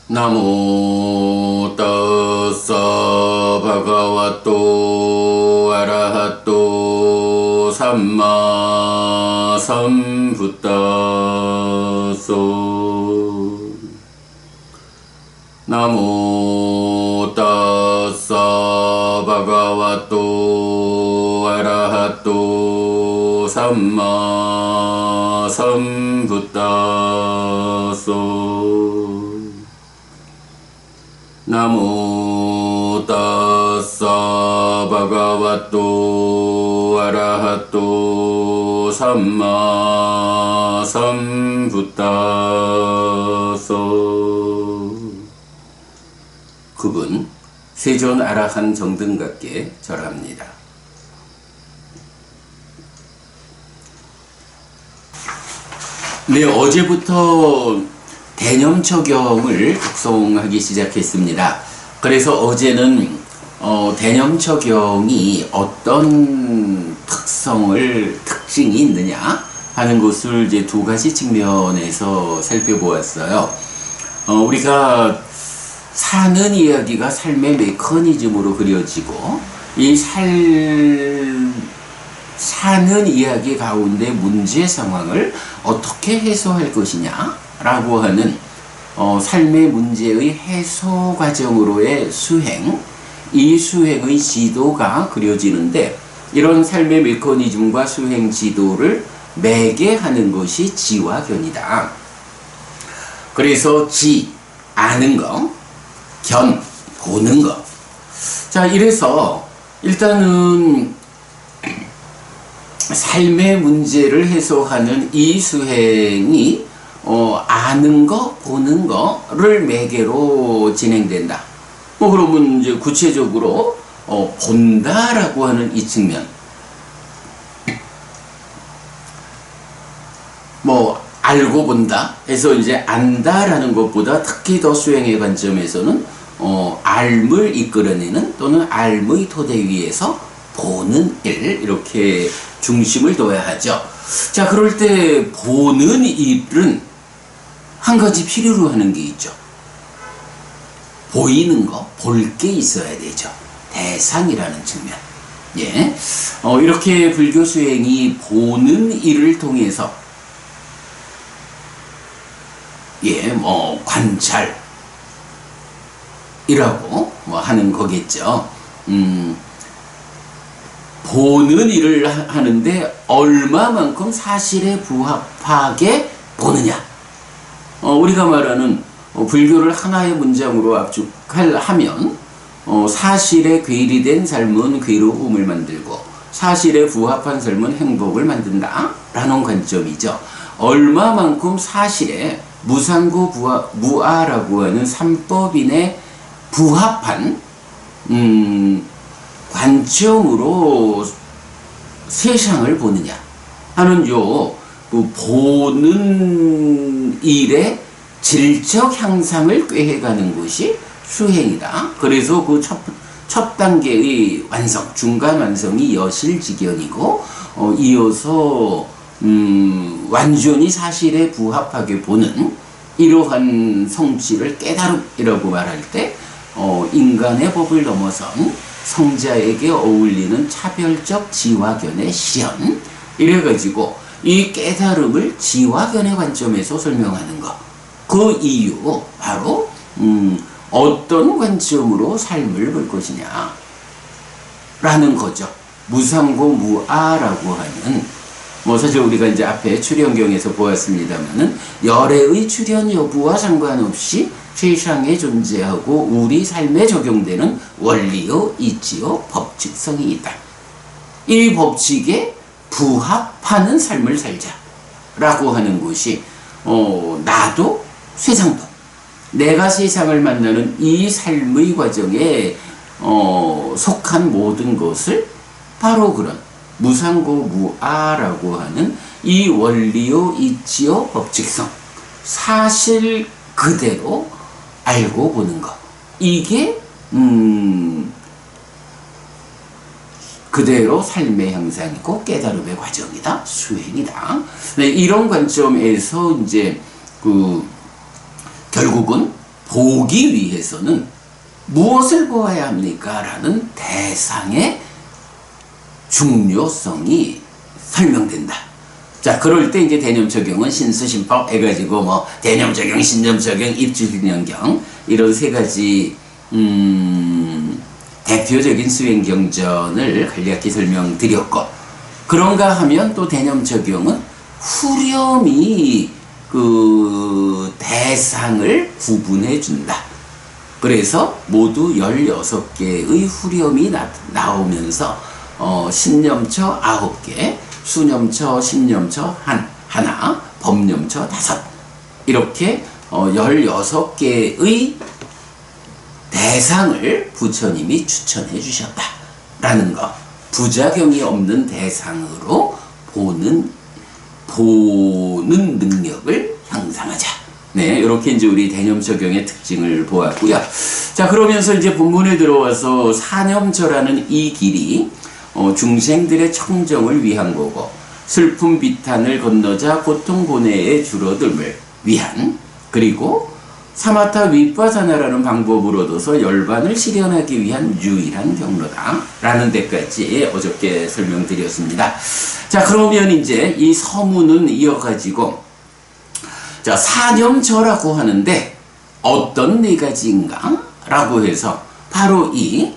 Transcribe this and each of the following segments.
나모 따사 바가와또 아라하또 삼마 삼부따소 나모 따사 바가와또 아라하또 삼마 삼부따소 나모 따사 바가와또 아라하또 삼마 삼부따소. 그분 세존 아라한 정등각께 절합니다. 네, 어제부터 대념처경을 독송하기 시작했습니다. 그래서 어제는 대념처경이 어떤 특징이 있느냐 하는 것을 이제 두 가지 측면에서 살펴보았어요. 우리가 사는 이야기가 삶의 메커니즘으로 그려지고 이 사는 이야기 가운데 문제 상황을 어떻게 해소할 것이냐 라고 하는 삶의 문제의 해소 과정으로의 수행, 이 수행의 지도가 그려지는데, 이런 삶의 메커니즘과 수행 지도를 매개하는 것이 지와 견이다. 그래서 지, 아는 거, 견, 보는 거. 자, 이래서 일단은 삶의 문제를 해소하는 이 수행이 아는 거, 보는 거를 매개로 진행된다. 그러면 이제 구체적으로 본다라고 하는 이 측면, 알고 본다 해서 이제 안다라는 것보다 특히 더 수행의 관점에서는 알을 이끌어내는 또는 알의 토대 위에서 보는 일, 이렇게 중심을 둬야 하죠. 자, 그럴 때 보는 일은 한 가지 필요로 하는 게 있죠. 보이는 거, 볼 게 있어야 되죠. 대상이라는 측면. 예. 이렇게 불교 수행이 보는 일을 통해서, 관찰이라고 하는 거겠죠. 보는 일을 하는데 얼마만큼 사실에 부합하게 보느냐. 우리가 말하는 불교를 하나의 문장으로 압축하면 사실에 괴리된 삶은 괴로움을 만들고 사실에 부합한 삶은 행복을 만든다 라는 관점이죠. 얼마만큼 사실에 무상고 무아라고 하는 삼법인에 부합한 관점으로 세상을 보느냐 하는 보는 일의 질적 향상을 꾀해가는 것이 수행이다. 그래서 그 첫 단계의 완성, 중간 완성이 여실지견이고, 이어서 완전히 성질에 부합하게 보는 이러한 성질을 깨달음이라고 말할 때 인간의 법을 넘어선 성자에게 어울리는 차별적 지화견의 실현, 이래가지고 이 깨달음을 지화견의 관점에서 설명하는 것. 그 이유 바로 어떤 관점으로 삶을 볼 것이냐 라는 거죠. 무상고 무아라고 하는, 사실 우리가 이제 앞에 출현경에서 보았습니다만은 열애의 출현 여부와 상관없이 세상에 존재하고 우리 삶에 적용되는 원리요, 이치요, 법칙성이 있다. 이 법칙에 부합하는 삶을 살자라고 하는 것이 나도 세상도 내가 세상을 만나는 이 삶의 과정에 속한 모든 것을 바로 그런 무상고 무아라고 하는 이 원리요, 이치요, 법칙성, 사실 그대로 알고 보는 것, 이게 그대로 삶의 향상이고 깨달음의 과정이다, 수행이다. 네, 이런 관점에서 이제 결국은 보기 위해서는 무엇을 보아야 합니까? 라는 대상의 중요성이 설명된다. 자, 그럴 때 이제 대념적용은 신수신법 해가지고 뭐 대념적용, 신념적용, 입주신념경 이런 세 가지 대표적인 수행 경전을 간략히 설명드렸고, 그런가 하면 또 대념적용은 후렴이 그 대상을 구분해 준다. 그래서 모두 16개의 후렴이 나오면서 신념처 9개, 수념처, 신념처 하나, 법념처 5, 이렇게 16개의 대상을 부처님이 추천해 주셨다라는 것. 부작용이 없는 대상으로 보는 능력을 형성하자. 네, 이렇게 이제 우리 대념적용의 특징을 보았고요. 자, 그러면서 이제 본문에 들어와서 사념처라는 이 길이 중생들의 청정을 위한 거고, 슬픔 비탄을 건너자 고통 고뇌에 줄어듦을 위한, 그리고 사마타 위빠사나라는 방법을 얻어서 열반을 실현하기 위한 유일한 경로다 라는 데까지 어저께 설명드렸습니다. 자, 그러면 이제 이 서문은 이어가지고, 자, 사념처라고 하는데 어떤 네 가지인가? 라고 해서 바로 이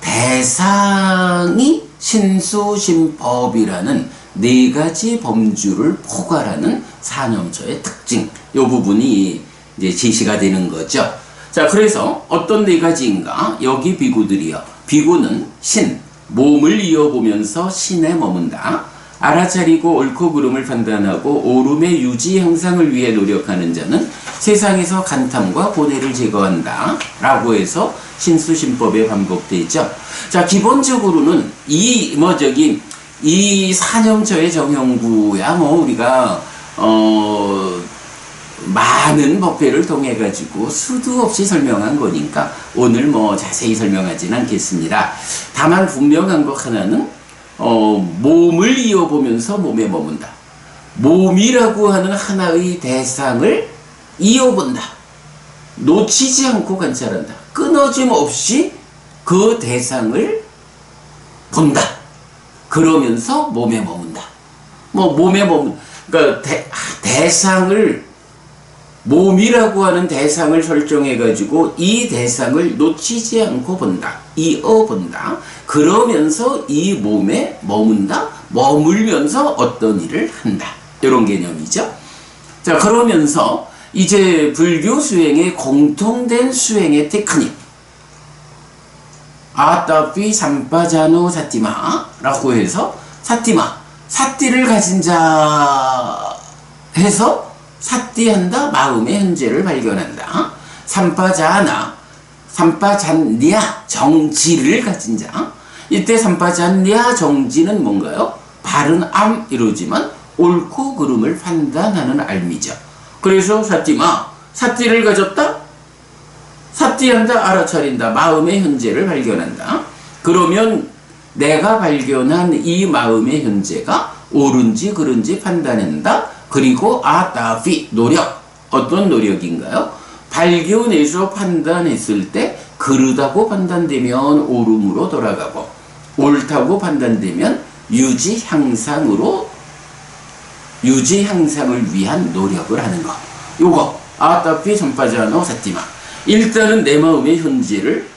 대상이 신수신법이라는 네 가지 범주를 포괄하는 사념처의 특징, 이 부분이 이제 제시가 되는 거죠. 자, 그래서 어떤 네 가지인가? 여기 비구들이요. 비구는 신, 몸을 이어보면서 신에 머문다. 알아차리고 옳고 그름을 판단하고 오름의 유지 향상을 위해 노력하는 자는 세상에서 간탐과 고뇌를 제거한다 라고 해서 신수신법에 반복되죠. 자, 기본적으로는 이 사념처의 정형구야 우리가 많은 법회를 통해 가지고 수도 없이 설명한 거니까 오늘 자세히 설명하지는 않겠습니다. 다만 분명한 것 하나는 몸을 이어보면서 몸에 머문다. 몸이라고 하는 하나의 대상을 이어본다. 놓치지 않고 관찰한다. 끊어짐 없이 그 대상을 본다. 그러면서 몸에 머문다. 그러니까 대상을, 몸이라고 하는 대상을 설정해가지고 이 대상을 놓치지 않고 본다. 이어본다. 그러면서 이 몸에 머문다. 머물면서 어떤 일을 한다. 이런 개념이죠. 자, 그러면서 이제 불교 수행의 공통된 수행의 테크닉. 아따피 삼파자노 사티마 라고 해서 사띠를 가진 자 해서 사띠한다, 마음의 현재를 발견한다. 삼파잔냐, 정지를 가진 자. 이때 삼파잔냐 정지는 뭔가요? 바른 암 이루지만 옳고 그름을 판단하는 알미죠. 그래서 사띠를 가졌다? 사띠한다, 알아차린다, 마음의 현재를 발견한다. 그러면 내가 발견한 이 마음의 현재가 옳은지 그른지 판단한다. 그리고 아따피, 노력. 어떤 노력인가요? 발견해서 판단했을 때 그르다고 판단되면 옳음으로 돌아가고, 옳다고 판단되면 유지 향상을 위한 노력을 하는 거. 요거 아따피 전파자노 사티마. 일단은 내 마음의 현재를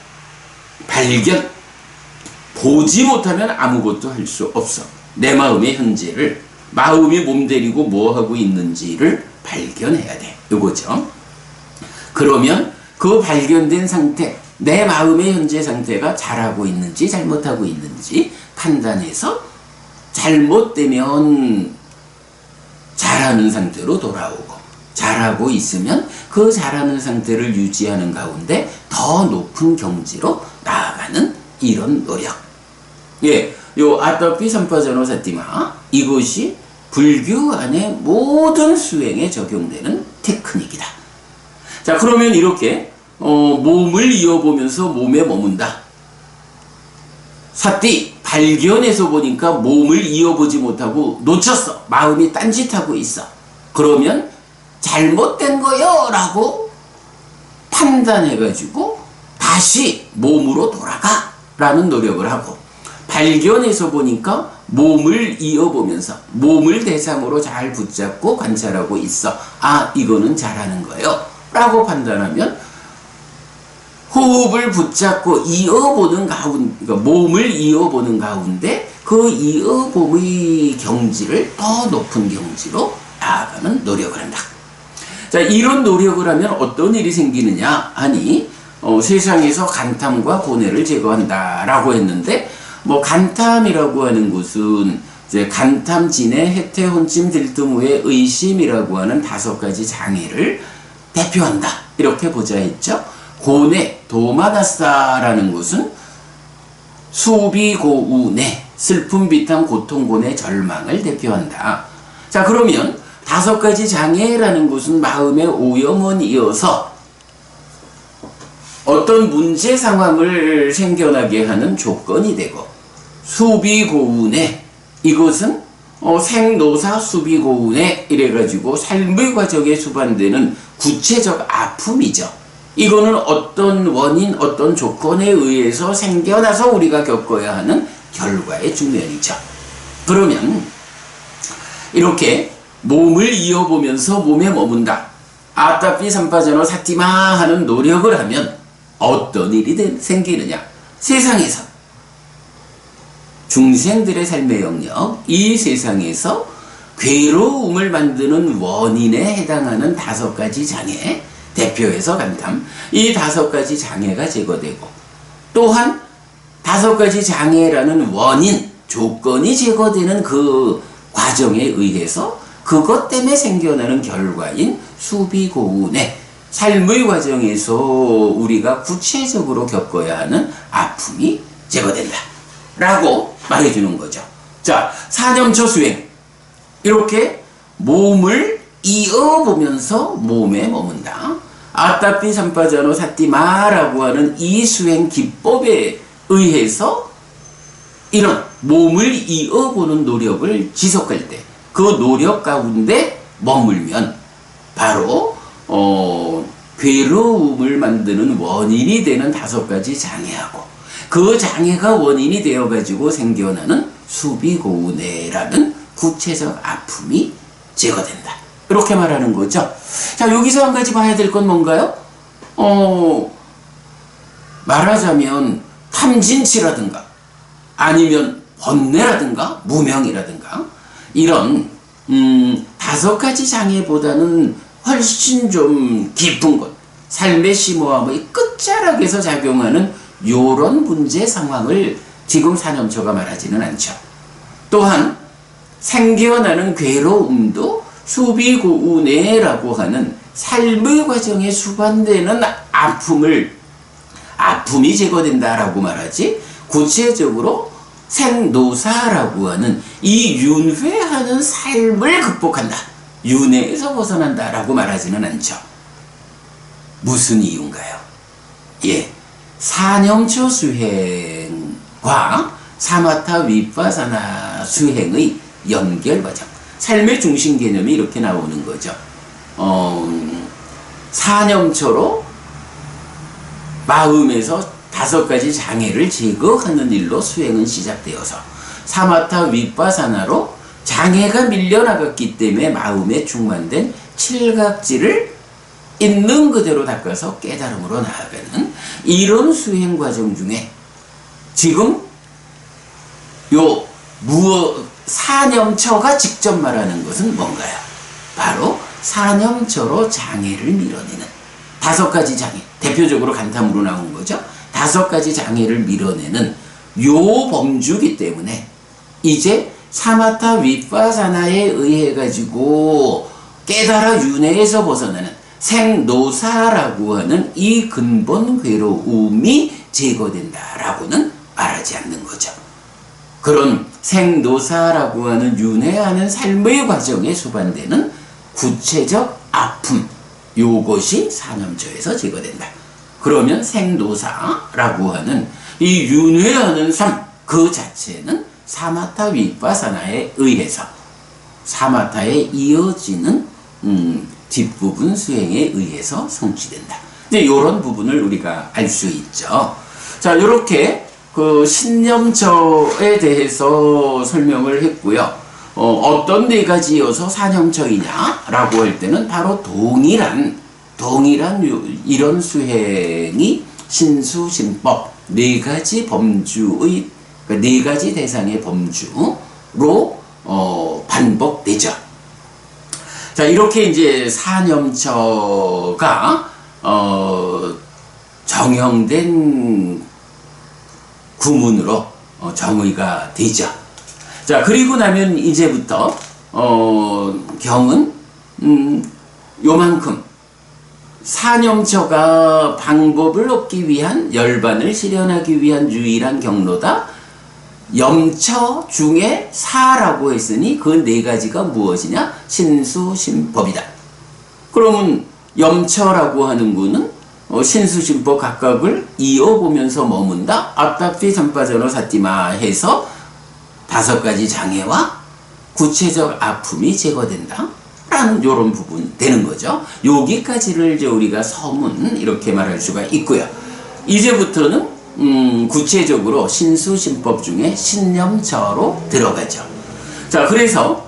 보지 못하면 아무것도 할 수 없어. 내 마음의 현재를, 마음이 몸 데리고 뭐 하고 있는지를 발견해야 돼. 요거죠. 그러면 그 발견된 상태, 내 마음의 현재 상태가 잘하고 있는지 잘못하고 있는지 판단해서, 잘못되면 잘하는 상태로 돌아오고, 잘하고 있으면 그 잘하는 상태를 유지하는 가운데 더 높은 경지로 나아가는 이런 노력. 예, 요 아따피 삼파자노 사티마, 이것이 불교 안의 모든 수행에 적용되는 테크닉이다. 자, 그러면 이렇게 몸을 이어보면서 몸에 머문다. 사띠, 발견해서 보니까 몸을 이어보지 못하고 놓쳤어. 마음이 딴짓하고 있어. 그러면 잘못된 거요 라고 판단해가지고 다시 몸으로 돌아가라는 노력을 하고, 발견해서 보니까 몸을 이어보면서 몸을 대상으로 잘 붙잡고 관찰하고 있어. 아, 이거는 잘하는 거예요 라고 판단하면 호흡을 붙잡고 이어보는 가운데, 그러니까 몸을 이어보는 가운데 그 이어봄의 경지를 더 높은 경지로 나아가는 노력을 한다. 자, 이런 노력을 하면 어떤 일이 생기느냐 하니, 세상에서 간탐과 고뇌를 제거한다라고 했는데, 뭐 간탐이라고 하는 것은 이제 간탐, 진해, 해태, 혼침, 들뜸, 후회, 의심이라고 하는 5가지 장애를 대표한다, 이렇게 보자 했죠. 고뇌, 도마다사라는 것은 수비, 고우뇌, 슬픔, 비탄, 고통, 고뇌, 절망을 대표한다. 자, 그러면 5가지 장애라는 것은 마음의 오염원 이어서 어떤 문제 상황을 생겨나게 하는 조건이 되고, 수비고운에, 이것은 생노사 수비고운에 이래가지고 삶의 과정에 수반되는 구체적 아픔이죠. 이거는 어떤 원인, 어떤 조건에 의해서 생겨나서 우리가 겪어야 하는 결과의 측면이죠. 그러면 이렇게 몸을 이어보면서 몸에 머문다, 아따삐 삼파전어 사티마 하는 노력을 하면 어떤 일이 생기느냐. 세상에서 중생들의 삶의 영역, 이 세상에서 괴로움을 만드는 원인에 해당하는 5가지 장애, 대표해서 간탐, 이 5가지 장애가 제거되고, 또한 5가지 장애라는 원인, 조건이 제거되는 그 과정에 의해서 그것 때문에 생겨나는 결과인 수비고운의 삶의 과정에서 우리가 구체적으로 겪어야 하는 아픔이 제거된다 라고 말해주는 거죠. 자, 사념처 수행, 이렇게 몸을 이어보면서 몸에 머문다. 아따삐 삼파자노 사띠마라고 하는 이 수행 기법에 의해서 이런 몸을 이어보는 노력을 지속할 때, 그 노력 가운데 머물면 바로 괴로움을 만드는 원인이 되는 5가지 장애하고, 그 장애가 원인이 되어가지고 생겨나는 수비고운해라는 구체적 아픔이 제거된다, 이렇게 말하는 거죠. 자, 여기서 한 가지 봐야 될 건 뭔가요? 말하자면 탐진치라든가 아니면 번뇌라든가 무명이라든가 이런 5가지 장애보다는 훨씬 좀 깊은 것, 삶의 심오함의 끝자락에서 작용하는 요런 문제 상황을 지금 사념처가 말하지는 않죠. 또한 생겨나는 괴로움도 수비고운해라고 하는 삶의 과정에 수반되는 아픔이 제거된다라고 말하지, 구체적으로 생노사라고 하는 이 윤회하는 삶을 극복한다, 윤회에서 벗어난다라고 말하지는 않죠. 무슨 이유인가요? 예, 사념처 수행과 사마타 위파사나 수행의 연결 과정, 삶의 중심 개념이 이렇게 나오는 거죠. 사념처로 마음에서 5가지 장애를 제거하는 일로 수행은 시작되어서, 사마타 위파사나로 장애가 밀려나갔기 때문에 마음에 충만된 7각지를 있는 그대로 닦아서 깨달음으로 나아가는 이런 수행 과정 중에 지금 사념처가 직접 말하는 것은 뭔가요? 바로 사념처로 장애를 밀어내는 5가지 장애, 대표적으로 간탐으로 나온 거죠. 5가지 장애를 밀어내는 요 범주기 때문에 이제 사마타 위파사나에 의해 가지고 깨달아 윤회에서 벗어나는 생노사라고 하는 이 근본 괴로움이 제거된다라고는 말하지 않는 거죠. 그런 생노사라고 하는 윤회하는 삶의 과정에 수반되는 구체적 아픔, 요것이 사념처에서 제거된다. 그러면 생노사라고 하는 이 윤회하는 삶 그 자체는 사마타 위파사나에 의해서 사마타에 이어지는 뒷부분 수행에 의해서 성취된다. 이제 이런 부분을 우리가 알 수 있죠. 자, 이렇게 그 신념처에 대해서 설명을 했고요. 어떤 네 가지여서 사념처이냐라고 할 때는 바로 동일한 이런 수행이 신수신법 네 가지 범주의 그러니까 네 가지 대상의 범주로 반복되죠. 자, 이렇게 이제 사념처가 정형된 구문으로 정의가 되죠. 자, 그리고 나면 이제부터 경은 요만큼 사념처가 방법을 얻기 위한 열반을 실현하기 위한 유일한 경로다. 염처 중에 사라고 했으니 그 네 가지가 무엇이냐? 신수신법이다. 그러면 염처라고 하는 거는 신수신법 각각을 이어보면서 머문다. 아따피 삼빠전어 사띠마 해서 5가지 장애와 구체적 아픔이 제거된다. 라는 요런 부분 되는 거죠. 여기까지를 이제 우리가 서문 이렇게 말할 수가 있고요. 이제부터는 구체적으로 신수신법 중에 신념처로 들어가죠. 자, 그래서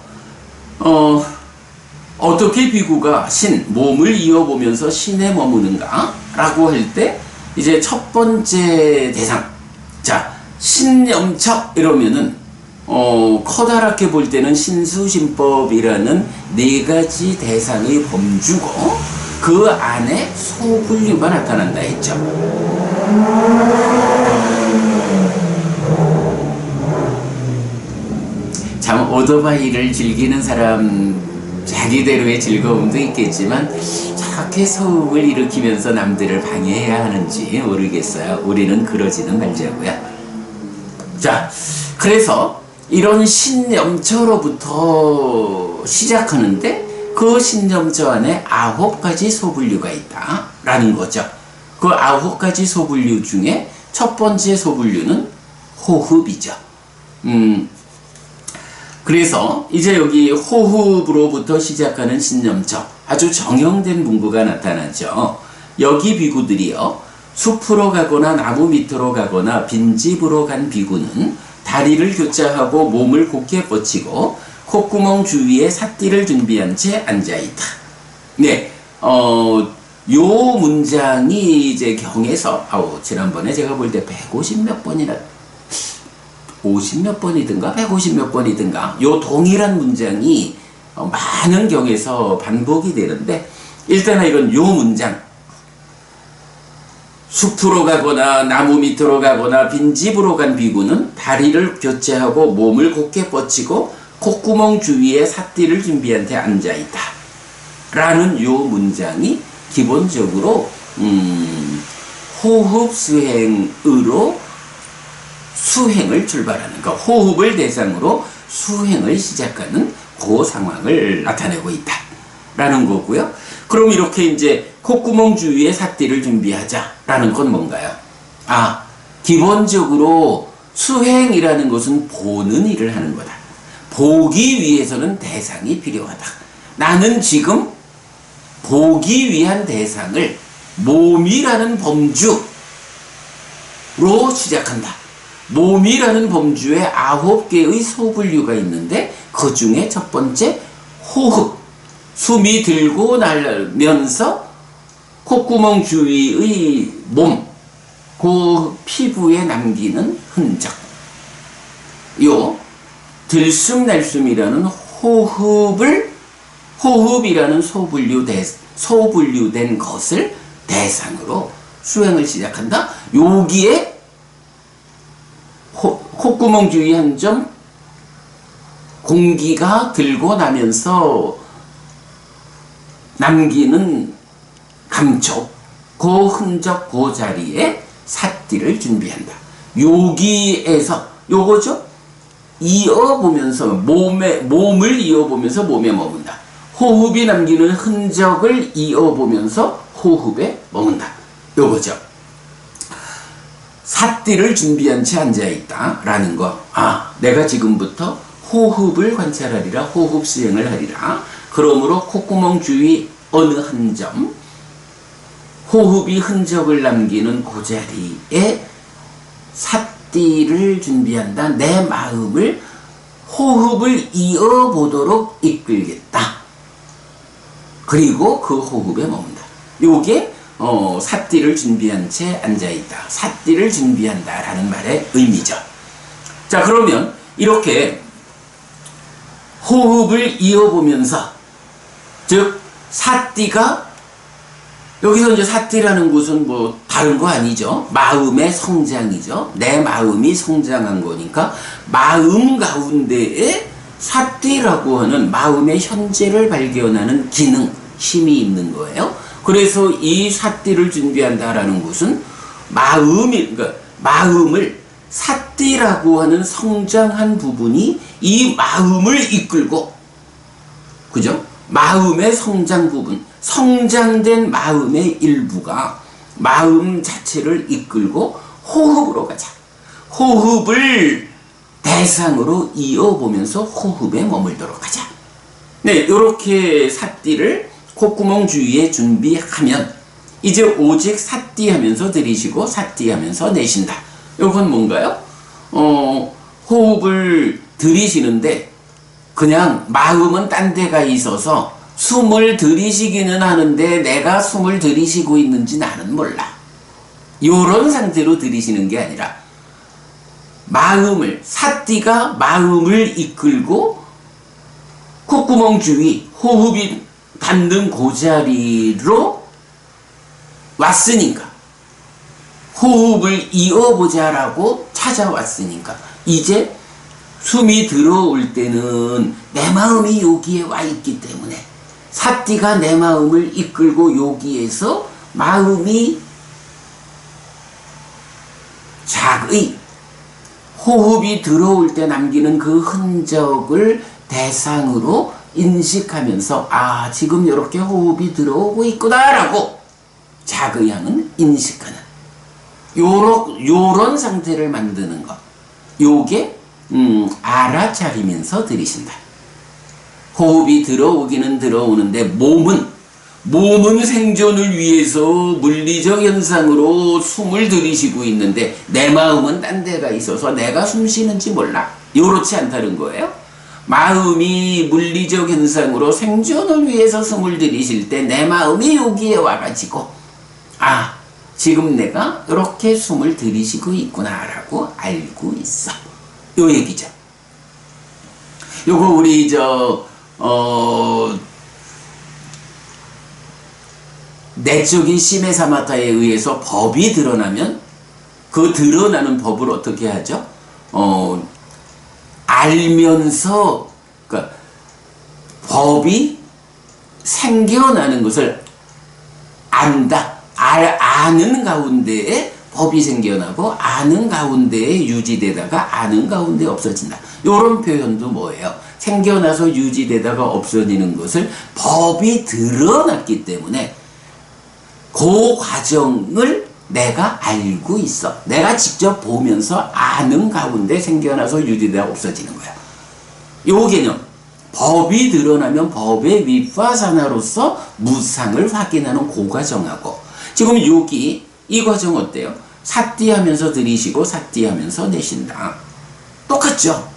어떻게 비구가 몸을 이어보면서 신에 머무는가 라고 할 때 이제 첫 번째 대상, 자, 신념처 이러면은 커다랗게 볼 때는 신수신법이라는 네 가지 대상의 범주고 그 안에 소분류가 나타난다 했죠. 참 오토바이를 즐기는 사람 자기대로의 즐거움도 있겠지만 저렇게 소음을 일으키면서 남들을 방해해야 하는지 모르겠어요. 우리는 그러지는 말자고요. 자, 그래서 이런 신념처로부터 시작하는데 그 신념처 안에 9가지 소분류가 있다라는 거죠. 그 9가지 소분류 중에 첫 번째 소분류는 호흡이죠. 그래서 이제 여기 호흡으로부터 시작하는 신념처 아주 정형된 문구가 나타나죠. 여기 비구들이요, 숲으로 가거나 나무 밑으로 가거나 빈집으로 간 비구는 다리를 교차하고 몸을 곧게 뻗치고 콧구멍 주위에 삿띠를 준비한 채 앉아있다. 네, 요 문장이 이제 경에서, 지난번에 제가 볼 때 150 몇 번이나, 50 몇 번이든가, 150 몇 번이든가, 요 동일한 문장이 많은 경에서 반복이 되는데, 일단은 이건 요 문장, 숲으로 가거나 나무 밑으로 가거나 빈집으로 간 비구는 다리를 교체하고 몸을 곧게 뻗치고 콧구멍 주위에 삿띠를 준비한 채 앉아있다 라는 요 문장이 기본적으로 호흡 수행으로 수행을 출발하는, 그러니까 호흡을 대상으로 수행을 시작하는 그 상황을 나타내고 있다 라는 거고요. 그럼 이렇게 이제 콧구멍 주위에 삿띠를 준비하자라는 건 뭔가요? 기본적으로 수행이라는 것은 보는 일을 하는 거다. 보기 위해서는 대상이 필요하다. 나는 지금 보기 위한 대상을 몸이라는 범주로 시작한다. 몸이라는 범주에 9개의 소분류가 있는데 그 중에 첫 번째 호흡, 숨이 들고 나면서 콧구멍 주위의 몸, 그 피부에 남기는 흔적, 요 들숨 날숨이라는 호흡이라는 소분류된 것을 대상으로 수행을 시작한다. 여기에 콧구멍 주위 한 점 공기가 들고 나면서 남기는 감촉, 그 흔적 그 자리에 삿띠를 준비한다. 여기에서 요거죠. 이어보면서 몸을 이어보면서 몸에 머문다. 호흡이 남기는 흔적을 이어보면서 호흡에 머문다. 요거죠. 삿띠를 준비한 채 앉아있다 라는 거. 내가 지금부터 호흡을 관찰하리라, 호흡 수행을 하리라. 그러므로 콧구멍 주위 어느 한 점, 호흡이 흔적을 남기는 그 자리에 삿띠를 준비한다. 내 마음을 호흡을 이어보도록 이끌겠다. 그리고 그 호흡에 머문다. 요게 삿띠를 준비한 채 앉아있다. 삿띠를 준비한다 라는 말의 의미죠. 자, 그러면 이렇게 호흡을 이어보면서, 즉 삿띠가, 여기서 이제 삿띠라는 것은 뭐 다른 거 아니죠. 마음의 성장이죠. 내 마음이 성장한 거니까 마음 가운데에 삿띠라고 하는 마음의 현재를 발견하는 기능, 힘이 있는 거예요. 그래서 이 삿띠를 준비한다라는 것은 그러니까 마음을, 삿띠라고 하는 성장한 부분이 이 마음을 이끌고, 그죠? 마음의 성장 부분, 성장된 마음의 일부가 마음 자체를 이끌고 호흡으로 가자. 호흡을 대상으로 이어보면서 호흡에 머물도록 하자. 네, 이렇게 삿띠를 콧구멍 주위에 준비하면 이제 오직 삿띠 하면서 들이쉬고 삿띠 하면서 내쉰다. 이건 뭔가요? 호흡을 들이쉬는데 그냥 마음은 딴 데가 있어서 숨을 들이쉬기는 하는데 내가 숨을 들이쉬고 있는지 나는 몰라. 이런 상태로 들이쉬는 게 아니라 마음을, 삿띠가 마음을 이끌고 콧구멍 주위, 호흡이 닿는 그 자리로 왔으니까, 호흡을 이어보자라고 찾아왔으니까, 이제 숨이 들어올 때는 내 마음이 여기에 와 있기 때문에 삿띠가 내 마음을 이끌고 여기에서 마음이 자의, 호흡이 들어올 때 남기는 그 흔적을 대상으로 인식하면서, 아, 지금 이렇게 호흡이 들어오고 있구나라고 자의하는, 인식하는 요런 상태를 만드는 것, 요게 알아차리면서 들이신다. 호흡이 들어오기는 들어오는데 몸은 생존을 위해서 물리적 현상으로 숨을 들이쉬고 있는데 내 마음은 딴 데가 있어서 내가 숨 쉬는지 몰라. 요렇지 않다는 거예요. 마음이 물리적 현상으로 생존을 위해서 숨을 들이쉴 때 내 마음이 여기에 와가지고, 아, 지금 내가 이렇게 숨을 들이쉬고 있구나라고 알고 있어. 요 얘기죠. 요거 우리 내적인 시메사마타에 의해서 법이 드러나면 그 드러나는 법을 어떻게 하죠? 알면서, 그러니까 법이 생겨나는 것을 안다. 아는 가운데에 법이 생겨나고 아는 가운데에 유지되다가 아는 가운데 없어진다. 이런 표현도 뭐예요? 생겨나서 유지되다가 없어지는 것을 법이 드러났기 때문에 그 과정을 내가 알고 있어. 내가 직접 보면서 아는 가운데 생겨나서 유지되다가 없어지는 거야. 요 개념. 법이 드러나면 법의 윗바사나로서 무상을 확인하는 그 과정하고, 지금 여기 이 과정 어때요? 삿띠 하면서 들이쉬고 삿띠 하면서 내쉰다. 똑같죠?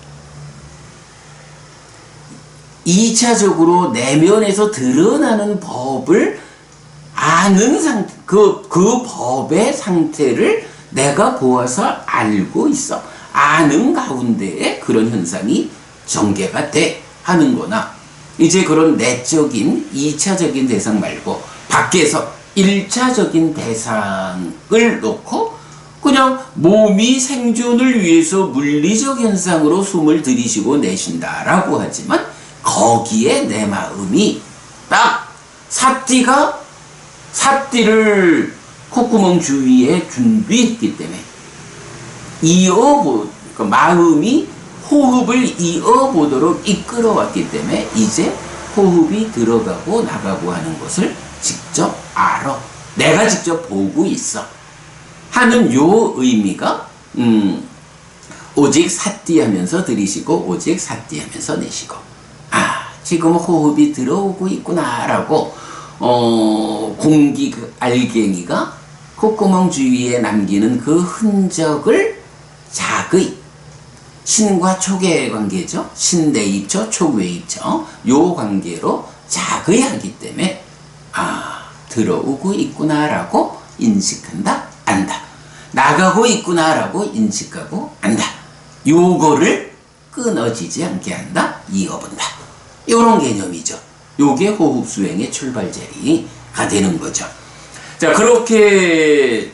2차적으로 내면에서 드러나는 법을 아는 상태, 그 법의 상태를 내가 보아서 알고 있어. 아는 가운데에 그런 현상이 전개가 돼 하는 거나, 이제 그런 내적인 2차적인 대상 말고 밖에서 1차적인 대상을 놓고 그냥 몸이 생존을 위해서 물리적 현상으로 숨을 들이쉬고 내쉰다라고 하지만 거기에 내 마음이 딱 삿띠를 콧구멍 주위에 준비했기 때문에 그러니까 마음이 호흡을 이어보도록 이끌어왔기 때문에 이제 호흡이 들어가고 나가고 하는 것을 직접 알아. 내가 직접 보고 있어. 하는 요 의미가 오직 삿띠 하면서 들이쉬고 오직 삿띠 하면서 내쉬고, 아, 지금 호흡이 들어오고 있구나라고 공기 그 알갱이가 콧구멍 주위에 남기는 그 흔적을 자의, 신과 촉의 관계죠. 신내입처, 촉외입처, 요 관계로 자의하기 때문에 들어오고 있구나라고 인식한다, 안다. 나가고 있구나라고 인식하고 안다. 요거를 끊어지지 않게 한다, 이어본다. 요런 개념이죠. 요게 호흡 수행의 출발 자리가 되는 거죠. 자, 그렇게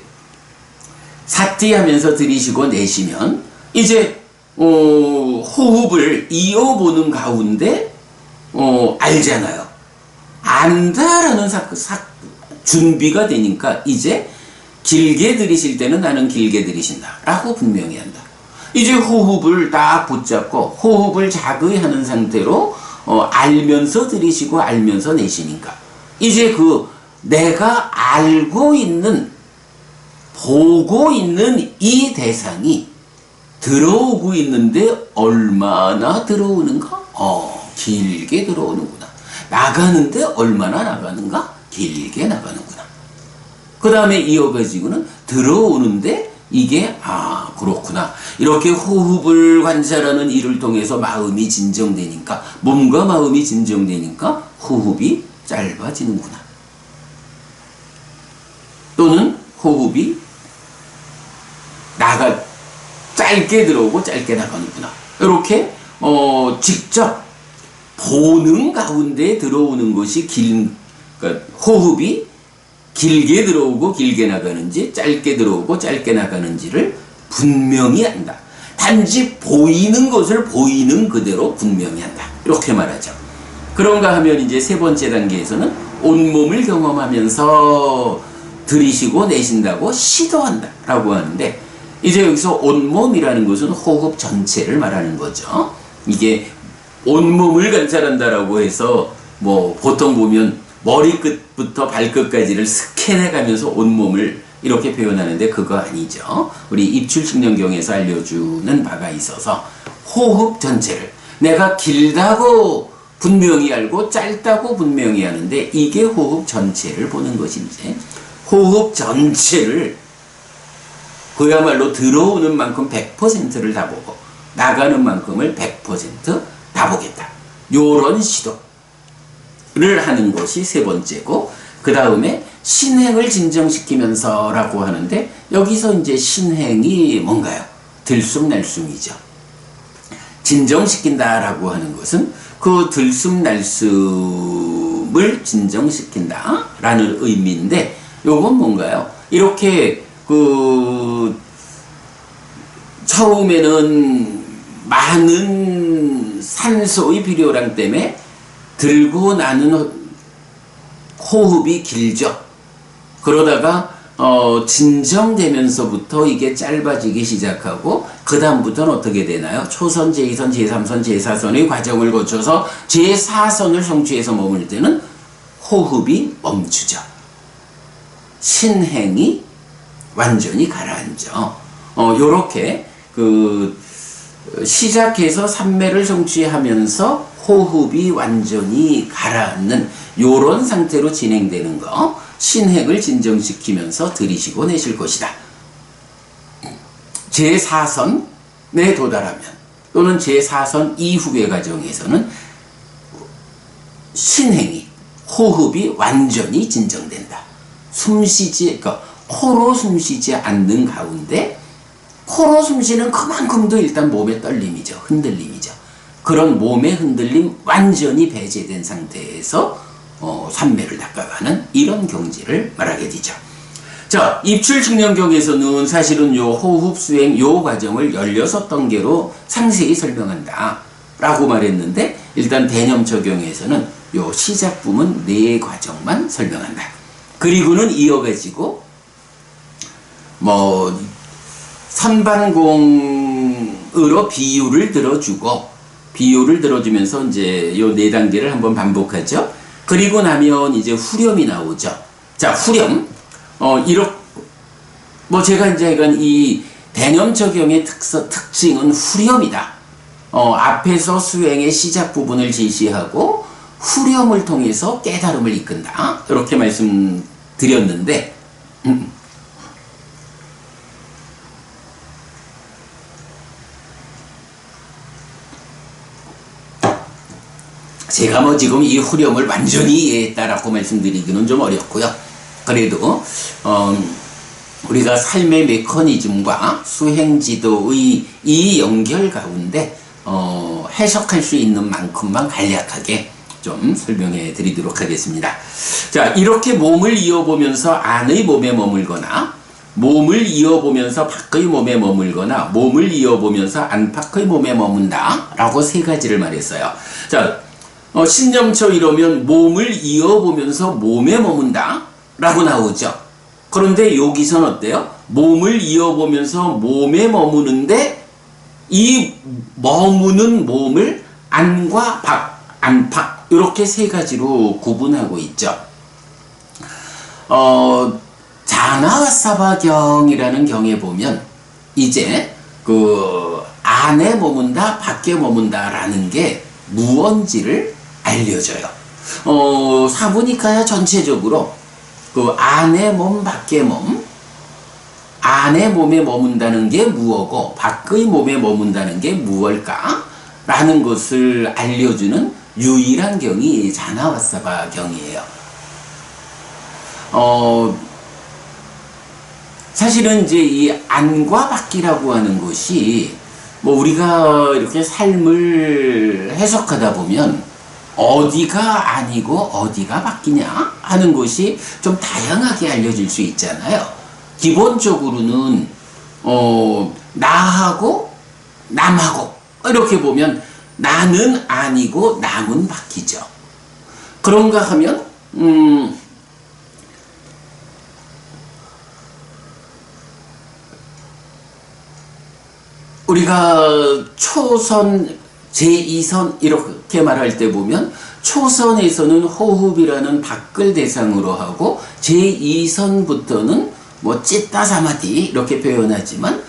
사티하면서 들이쉬고 내쉬면 이제 호흡을 이어보는 가운데 알잖아요. 안다라는 준비가 되니까 이제 길게 들이쉴 때는 나는 길게 들이쉰다 라고 분명히 한다. 이제 호흡을 딱 붙잡고 호흡을 자극하는 상태로 알면서 들이쉬고 알면서 내쉬니까 이제 그 내가 알고 있는, 보고 있는 이 대상이 들어오고 있는데 얼마나 들어오는가? 길게 들어오는구나. 나가는데 얼마나 나가는가? 길게 나가는구나. 그 다음에 이어가지고는 들어오는데 이게 그렇구나. 이렇게 호흡을 관찰하는 일을 통해서 마음이 진정되니까, 몸과 마음이 진정되니까 호흡이 짧아지는구나. 또는 호흡이 짧게 들어오고 짧게 나가는구나. 이렇게 직접 보는 가운데 들어오는 것이 그러니까 호흡이 길게 들어오고 길게 나가는지 짧게 들어오고 짧게 나가는지를 분명히 한다. 단지 보이는 것을 보이는 그대로 분명히 한다. 이렇게 말하죠. 그런가 하면 이제 세 번째 단계에서는 온몸을 경험하면서 들이쉬고 내쉰다고 시도한다 라고 하는데, 이제 여기서 온몸이라는 것은 호흡 전체를 말하는 거죠. 이게 온몸을 관찰한다라고 해서 보통 보면 머리끝부터 발끝까지를 스캔해 가면서 온몸을 이렇게 표현하는데 그거 아니죠. 우리 입출측량경에서 알려주는 바가 있어서 호흡 전체를 내가 길다고 분명히 알고 짧다고 분명히 하는데 이게 호흡 전체를 보는 것인지, 호흡 전체를 그야말로 들어오는 만큼 100%를 다 보고 나가는 만큼을 100%다 보겠다. 요런 시도를 하는 것이 세 번째고, 그 다음에 신행을 진정시키면서 라고 하는데 여기서 이제 신행이 뭔가요? 들숨날숨이죠. 진정시킨다 라고 하는 것은 그 들숨날숨을 진정시킨다 라는 의미인데, 요건 뭔가요? 이렇게 처음에는 많은 산소의 필요량 때문에 들고 나는 호흡이 길죠. 그러다가 진정되면서부터 이게 짧아지기 시작하고 그 다음부터는 어떻게 되나요? 초선, 제2선, 제3선, 제4선의 과정을 거쳐서 제4선을 성취해서 머물 때는 호흡이 멈추죠. 신행이 완전히 가라앉죠. 요렇게 시작해서 삼매를 성취하면서 호흡이 완전히 가라앉는 요런 상태로 진행되는 거, 신행을 진정시키면서 들이쉬고 내쉴 것이다. 제4선에 도달하면 또는 제4선 이후의 과정에서는 신행이, 호흡이 완전히 진정된다. 그러니까 코로 숨쉬지 않는 가운데, 코로 숨쉬는 그만큼도 일단 몸의 떨림이죠. 흔들림이죠. 그런 몸의 흔들림 완전히 배제된 상태에서 삼매를 닦아가는 이런 경지를 말하게 되죠. 자, 입출측량경에서는 사실은 요 호흡 수행 요 과정을 16단계로 상세히 설명한다 라고 말했는데, 일단 대념적용에서는 요 시작 부문 4과정만 설명한다. 그리고는 이어가지고 선반공으로 비유를 들어주면서 이제 요 4단계를 한번 반복하죠. 그리고 나면 이제 후렴이 나오죠. 자, 후렴. 제가 이제 이 대념적용의 특징은 후렴이다. 앞에서 수행의 시작 부분을 제시하고, 후렴을 통해서 깨달음을 이끈다. 이렇게 말씀드렸는데, 제가 뭐 지금 이 후렴을 완전히 이해했다라고 말씀드리기는 좀 어렵고요. 그래도 우리가 삶의 메커니즘과 수행지도의 이 연결 가운데 해석할 수 있는 만큼만 간략하게 좀 설명해 드리도록 하겠습니다. 자, 이렇게 몸을 이어보면서 안의 몸에 머물거나, 몸을 이어보면서 밖의 몸에 머물거나, 몸을 이어보면서 안팎의 몸에 머문다 라고 세 가지를 말했어요. 자, 신념처 이러면 몸을 이어보면서 몸에 머문다 라고 나오죠. 그런데 여기선 어때요? 몸을 이어보면서 몸에 머무는데 이 머무는 몸을 안과 밖, 안팎 이렇게 세 가지로 구분하고 있죠. 자나와사바경이라는 경에 보면 이제 그 안에 머문다, 밖에 머문다라는 게 무언지를 알려줘요. 사부니카야 전체적으로 그 안의 몸, 밖의 몸, 안의 몸에 머문다는 게 무엇고 밖의 몸에 머문다는 게 무엇일까? 라는 것을 알려주는 유일한 경이 자나와사바 경이에요. 사실은 이제 이 안과 밖이라고 하는 것이 뭐 우리가 이렇게 삶을 해석하다 보면 어디가 아니고 어디가 밖이냐 하는 것이 좀 다양하게 알려질 수 있잖아요. 기본적으로는 나하고 남하고 이렇게 보면 나는 아니고 남은 밖이죠. 그런가 하면 우리가 초선, 제2선 이렇게 말할 때 보면 초선에서는 호흡이라는 밖을 대상으로 하고 제2선부터는 뭐 찌따 사마디 이렇게 표현하지만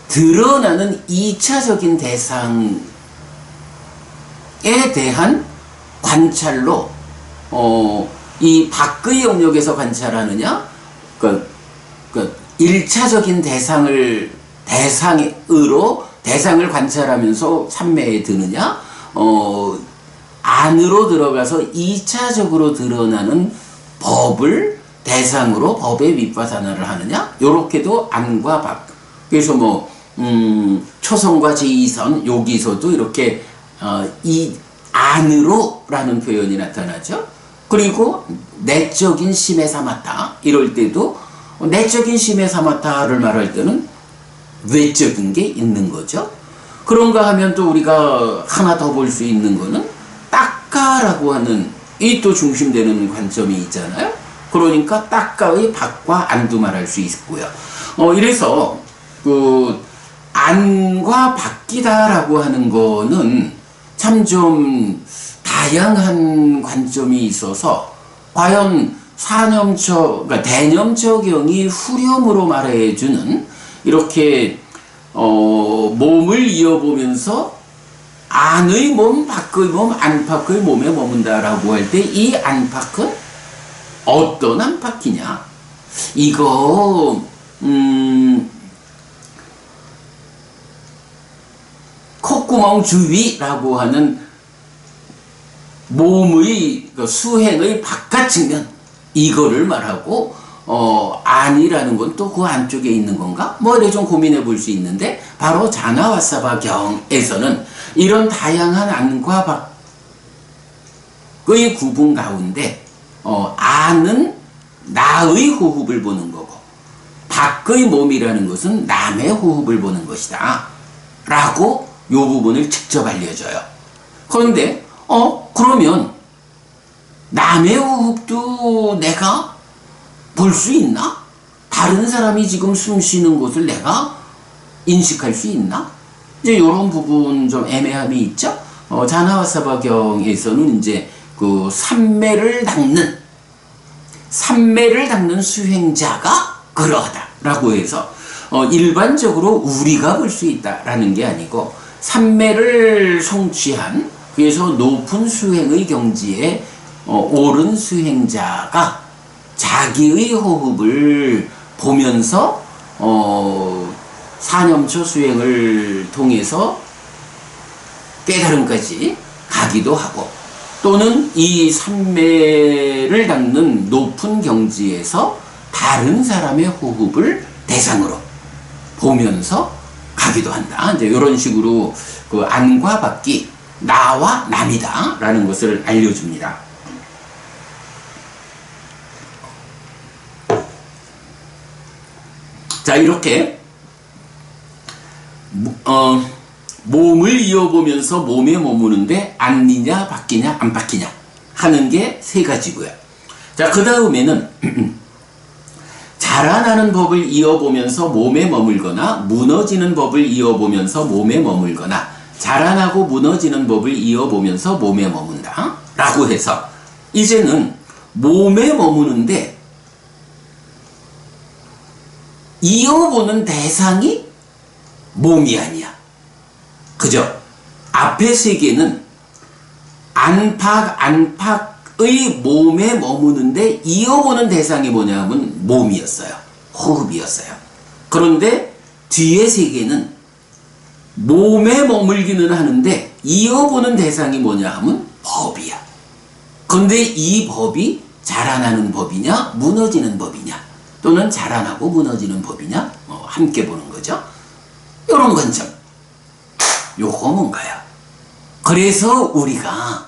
드러나는 2차적인 대상에 대한 관찰로 이 밖의 영역에서 관찰하느냐 그 1차적인 대상을 관찰하면서 삼매에 드느냐 안으로 들어가서 2차적으로 드러나는 법을 대상으로 법의 윗바사나를 하느냐 요렇게도 안과 밖. 그래서 뭐 초선과 제2선 여기서도 이렇게 이 안으로 라는 표현이 나타나죠. 그리고 내적인 심에 사마타 이럴 때도 내적인 심에 사마타를 말할 때는 외적인 게 있는 거죠. 그런가 하면 또 우리가 하나 더 볼 수 있는 거는 딱가라고 하는 이 또 중심되는 관점이 있잖아요. 그러니까 딱가의 밖과 안도 말할 수 있고요. 이래서 그 안과 밖이다라고 하는 거는 참 좀 다양한 관점이 있어서 과연 그러니까 대념처경이 후렴으로 말해주는 이렇게 몸을 이어보면서 안의 몸, 밖의 몸, 안팎의 몸에 머문다라고 할 때 이 안팎은 어떤 안팎이냐? 이거 콧구멍 주위라고 하는 몸의 수행의 바깥 측면 이거를 말하고 안이라는 건 또 그 안쪽에 있는 건가? 뭐 이래 좀 고민해 볼 수 있는데 바로 자나와사바 경에서는 이런 다양한 안과 밖의 구분 가운데 안은 나의 호흡을 보는 거고 밖의 몸이라는 것은 남의 호흡을 보는 것이다 라고 이 부분을 직접 알려줘요. 그런데 그러면 남의 호흡도 내가 볼 수 있나? 다른 사람이 지금 숨 쉬는 것을 내가 인식할 수 있나? 이제 이런 부분 좀 애매함이 있죠? 자나와사바경에서는 이제 그 삼매를 닦는 수행자가 그러하다라고 해서 일반적으로 우리가 볼 수 있다라는 게 아니고 삼매를 성취한 그래서 높은 수행의 경지에 오른 수행자가 자기의 호흡을 보면서 사념초 수행을 통해서 깨달음까지 가기도 하고, 또는 이 삼매를 닦는 높은 경지에서 다른 사람의 호흡을 대상으로 보면서 가기도 한다. 이제 이런 식으로 그 안과 밖이 나와 남이다 라는 것을 알려줍니다. 자, 이렇게 몸을 이어보면서 몸에 머무는데 앉느냐 바뀌냐 안 바뀌냐 하는 게 세 가지고요. 자, 그 다음에는 자라나는 법을 이어보면서 몸에 머물거나 무너지는 법을 이어보면서 몸에 머물거나 자라나고 무너지는 법을 이어보면서 몸에 머문다 라고 해서, 이제는 몸에 머무는데 이어보는 대상이 몸이 아니야. 그죠? 앞에 세 개는 안팎의 몸에 머무는데 이어보는 대상이 뭐냐 하면 몸이었어요. 호흡이었어요. 그런데 뒤에 세 개는 몸에 머물기는 하는데 이어보는 대상이 뭐냐 하면 법이야. 그런데 이 법이 자라나는 법이냐 무너지는 법이냐, 또는 자라나고 무너지는 법이냐 함께 보는 거죠. 이런 관점, 요거 뭔가요? 그래서 우리가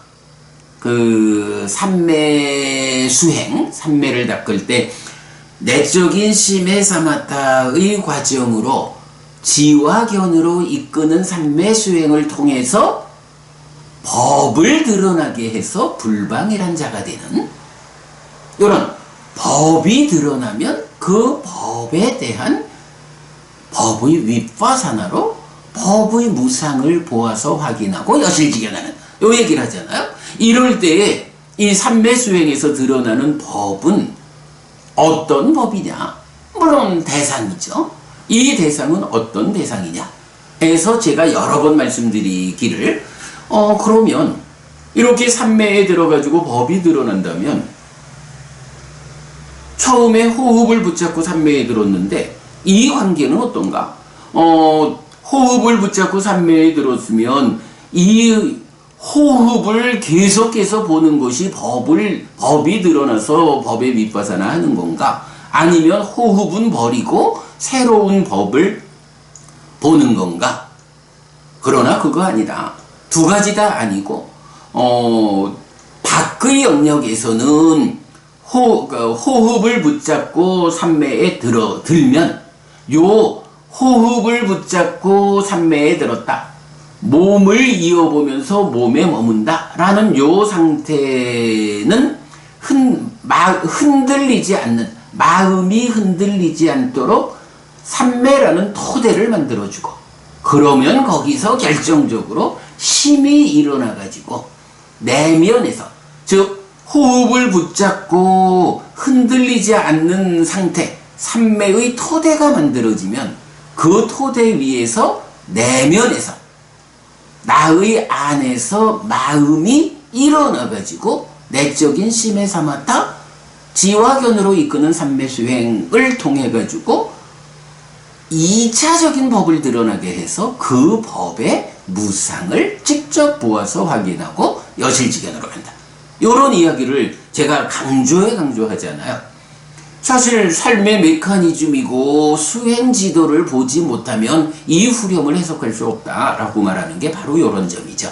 그 삼매 수행, 삼매를 닦을 때 내적인 심해 사마타의 과정으로 지와견으로 이끄는 삼매 수행을 통해서 법을 드러나게 해서 불방이란 자가 되는, 이런 법이 드러나면 그 법에 대한 법의 윗바사나로 법의 무상을 보아서 확인하고 여실직연하는, 요 얘기를 하잖아요. 이럴 때에 이 삼매 수행에서 드러나는 법은 어떤 법이냐? 물론 대상이죠. 이 대상은 어떤 대상이냐 해서 제가 여러 번 말씀드리기를, 그러면 이렇게 삼매에 들어가지고 법이 드러난다면 처음에 호흡을 붙잡고 삼매에 들었는데 이 관계는 어떤가? 호흡을 붙잡고 삼매에 들었으면 이 호흡을 계속해서 보는 것이 법이 드러나서 법의 윗바사나 하는 건가? 아니면 호흡은 버리고 새로운 법을 보는 건가? 그러나 그거 아니다. 두 가지 다 아니고, 밖의 영역에서는 호흡을 붙잡고 삼매에 들면, 요 호흡을 붙잡고 삼매에 들었다, 몸을 이어보면서 몸에 머문다 라는 요 상태는 흔들리지 않는, 마음이 흔들리지 않도록 삼매라는 토대를 만들어주고, 그러면 거기서 결정적으로 힘이 일어나가지고 내면에서, 즉 호흡을 붙잡고 흔들리지 않는 상태, 삼매의 토대가 만들어지면 그 토대 위에서 내면에서, 나의 안에서 마음이 일어나가지고 내적인 심해 사마타 지와견으로 이끄는 삼매 수행을 통해가지고 2차적인 법을 드러나게 해서 그 법의 무상을 직접 보아서 확인하고 여실직연으로 간다. 이런 이야기를 제가 강조하잖아요. 사실 삶의 메커니즘이고 수행 지도를 보지 못하면 이 후렴을 해석할 수 없다라고 말하는 게 바로 이런 점이죠.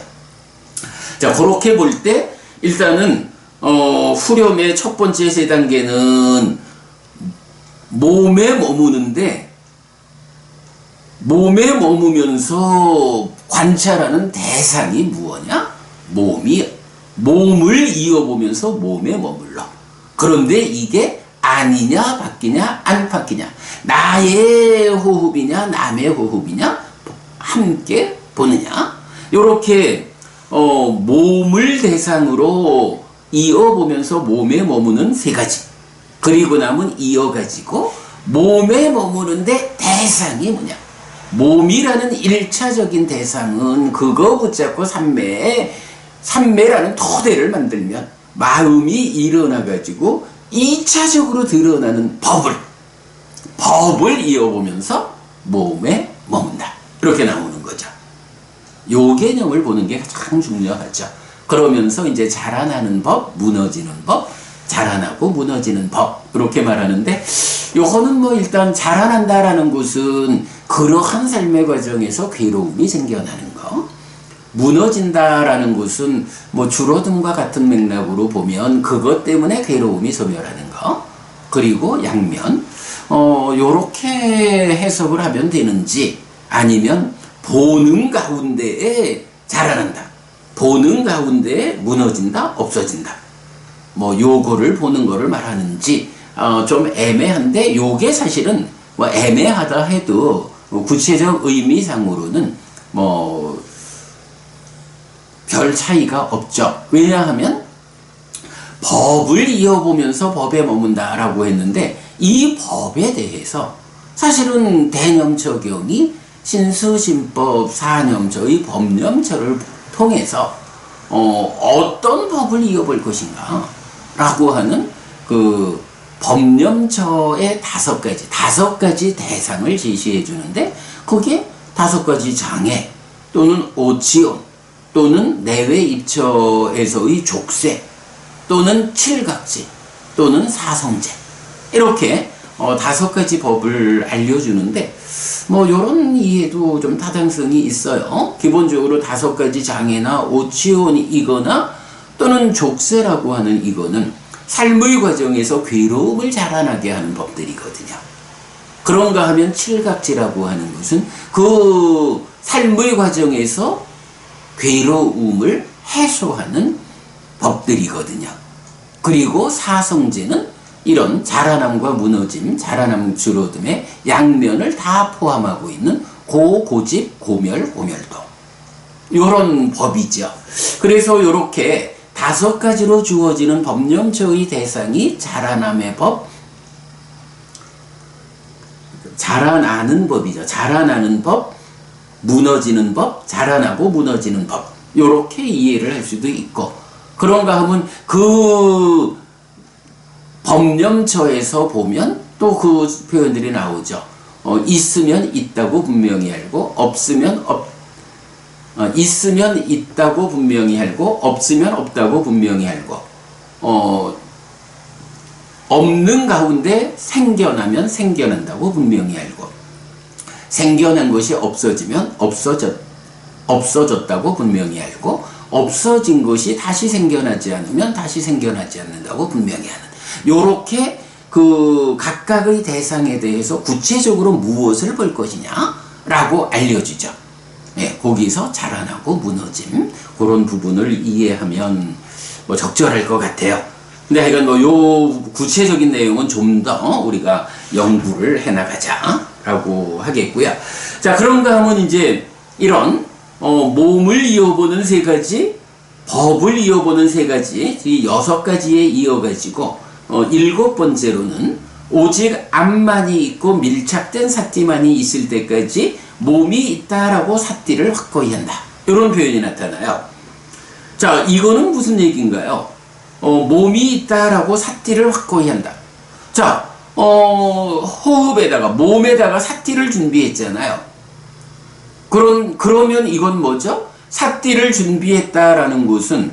자, 그렇게 볼 때 일단은 후렴의 첫 번째 세 단계는 몸에 머무는데, 몸에 머무면서 관찰하는 대상이 무엇이냐? 몸을 이어보면서 몸에 머물러. 그런데 이게 아니냐 바뀌냐 안 바뀌냐, 나의 호흡이냐 남의 호흡이냐 함께 보느냐, 요렇게 몸을 대상으로 이어보면서 몸에 머무는 세 가지, 그리고 남은 이어가지고 몸에 머무는데 대상이 뭐냐, 몸이라는 1차적인 대상은 그거 붙잡고 삼매에 삼매라는 토대를 만들면 마음이 일어나 가지고 2차적으로 드러나는 법을 이어보면서 몸에 머문다. 이렇게 나오는 거죠. 요 개념을 보는 게 가장 중요하죠. 그러면서 이제 자라나는 법, 무너지는 법, 자라나고 무너지는 법, 이렇게 말하는데, 요거는 뭐 일단 자라난다라는 것은 그러한 삶의 과정에서 괴로움이 생겨나는 거, 무너진다라는 것은 뭐 줄어듦과 같은 맥락으로 보면 그것 때문에 괴로움이 소멸하는 거, 그리고 양면, 요렇게 해석을 하면 되는지, 아니면 보는 가운데에 자라난다, 보는 가운데에 무너진다, 없어진다, 뭐 요거를 보는 거를 말하는지 좀 애매한데, 요게 사실은 뭐 애매하다 해도 구체적 의미상으로는 뭐 별 차이가 없죠. 왜냐하면 법을 이어보면서 법에 머문다라고 했는데, 이 법에 대해서 사실은 대념처경이 신수신법 사념처의 법념처를 통해서 어떤 법을 이어볼 것인가 라고 하는 그 법념처의 다섯 가지 대상을 제시해 주는데, 그게 5가지 장애 또는 오치온 또는 내외 입처에서의 족쇄 또는 칠각지 또는 사성제, 이렇게 5가지 법을 알려주는데, 뭐 요런 이해도 좀 타당성이 있어요. 기본적으로 5가지 장애나 오치온이거나 또는 족쇄라고 하는 이거는 삶의 과정에서 괴로움을 자라나게 하는 법들이거든요. 그런가 하면 칠각지라고 하는 것은 그 삶의 과정에서 괴로움을 해소하는 법들이거든요. 그리고 사성제는 이런 자라남과 무너짐, 자라남 줄어듦의 양면을 다 포함하고 있는 고집, 고멸, 고멸도, 이런 법이죠. 그래서 이렇게 5가지로 주어지는 법념처의 대상이 자라남의 법, 자라나는 법이죠. 자라나는 법, 무너지는 법, 자라나고 무너지는 법, 이렇게 이해를 할 수도 있고, 그런가 하면 그 법념처에서 보면 또 그 표현들이 나오죠. 있으면 있다고 분명히 알고, 있으면 있다고 분명히 알고, 없으면 없다고 분명히 알고, 없는 가운데 생겨나면 생겨난다고 분명히 알고, 생겨난 것이 없어지면 없어졌다고 분명히 알고, 없어진 것이 다시 생겨나지 않으면 다시 생겨나지 않는다고 분명히 하는, 요렇게 그 각각의 대상에 대해서 구체적으로 무엇을 볼 것이냐라고 알려주죠. 예, 거기서 자라나고 무너짐, 그런 부분을 이해하면 뭐 적절할 것 같아요. 근데 하여간 뭐 요 구체적인 내용은 좀 더 우리가 연구를 해나가자라고 하겠고요. 자, 그런가 하면 이제 이런 몸을 이어보는 3가지, 법을 이어보는 3가지, 이 6가지에 이어가지고 7번째로는 오직 암만이 있고 밀착된 사띠만이 있을 때까지 몸이 있다라고 사띠를 확고히 한다, 이런 표현이 나타나요. 자, 이거는 무슨 얘기인가요? 몸이 있다라고 사띠를 확고히 한다. 자, 호흡에다가 몸에다가 사띠를 준비했잖아요. 그러면 이건 뭐죠? 사띠를 준비했다라는 것은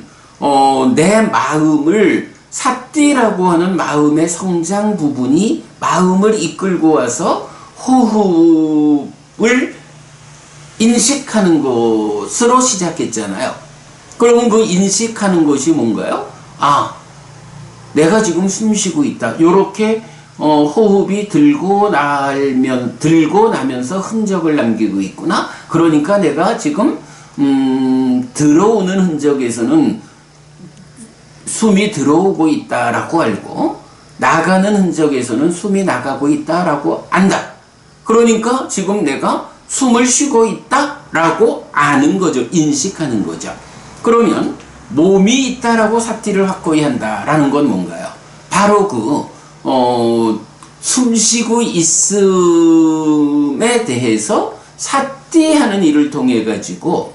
내 마음을, 사띠라고 하는 마음의 성장 부분이 마음을 이끌고 와서 호흡을 인식하는 것으로 시작했잖아요. 그러면 그 인식하는 것이 뭔가요? 아, 내가 지금 숨 쉬고 있다. 요렇게 호흡이 들고 나면서 흔적을 남기고 있구나. 그러니까 내가 지금 들어오는 흔적에서는 숨이 들어오고 있다라고 알고, 나가는 흔적에서는 숨이 나가고 있다라고 안다. 그러니까 지금 내가 숨을 쉬고 있다라고 아는 거죠. 인식하는 거죠. 그러면 몸이 있다라고 사띠를 확고히 한다라는 건 뭔가요? 바로 숨 쉬고 있음에 대해서 사띠하는 일을 통해 가지고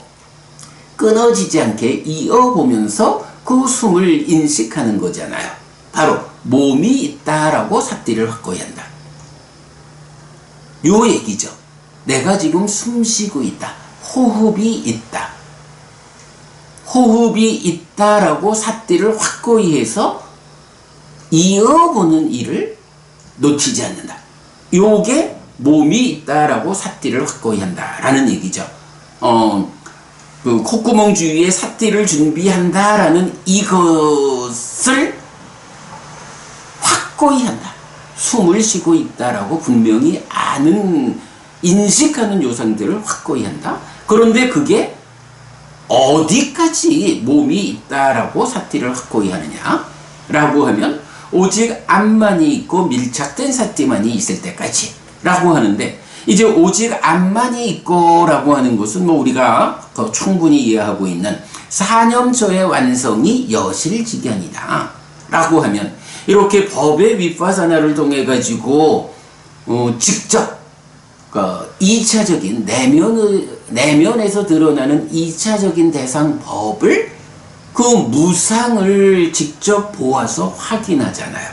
끊어지지 않게 이어보면서 그 숨을 인식하는 거잖아요. 바로 몸이 있다라고 삿띠를 확고히 한다. 요 얘기죠. 내가 지금 숨 쉬고 있다. 호흡이 있다. 호흡이 있다라고 삿띠를 확고히 해서 이어보는 일을 놓치지 않는다. 요게 몸이 있다라고 삿띠를 확고히 한다라는 얘기죠. 그 콧구멍 주위에 삿띠를 준비한다라는 이것을 확고히 한다. 숨을 쉬고 있다라고 분명히 인식하는 요상들을 확고히 한다. 그런데 그게 어디까지 몸이 있다라고 삿띠를 확고히 하느냐? 라고 하면 오직 암만이 있고 밀착된 삿띠만이 있을 때까지 라고 하는데, 이제 오직 암만이 있고 라고 하는 것은 뭐 우리가 충분히 이해하고 있는 사념처의 완성이 여실직견이다 라고 하면, 이렇게 법의 윗바사나를 통해 가지고 직접 2차적인 내면에서 드러나는 2차적인 대상 법을, 그 무상을 직접 보아서 확인하잖아요.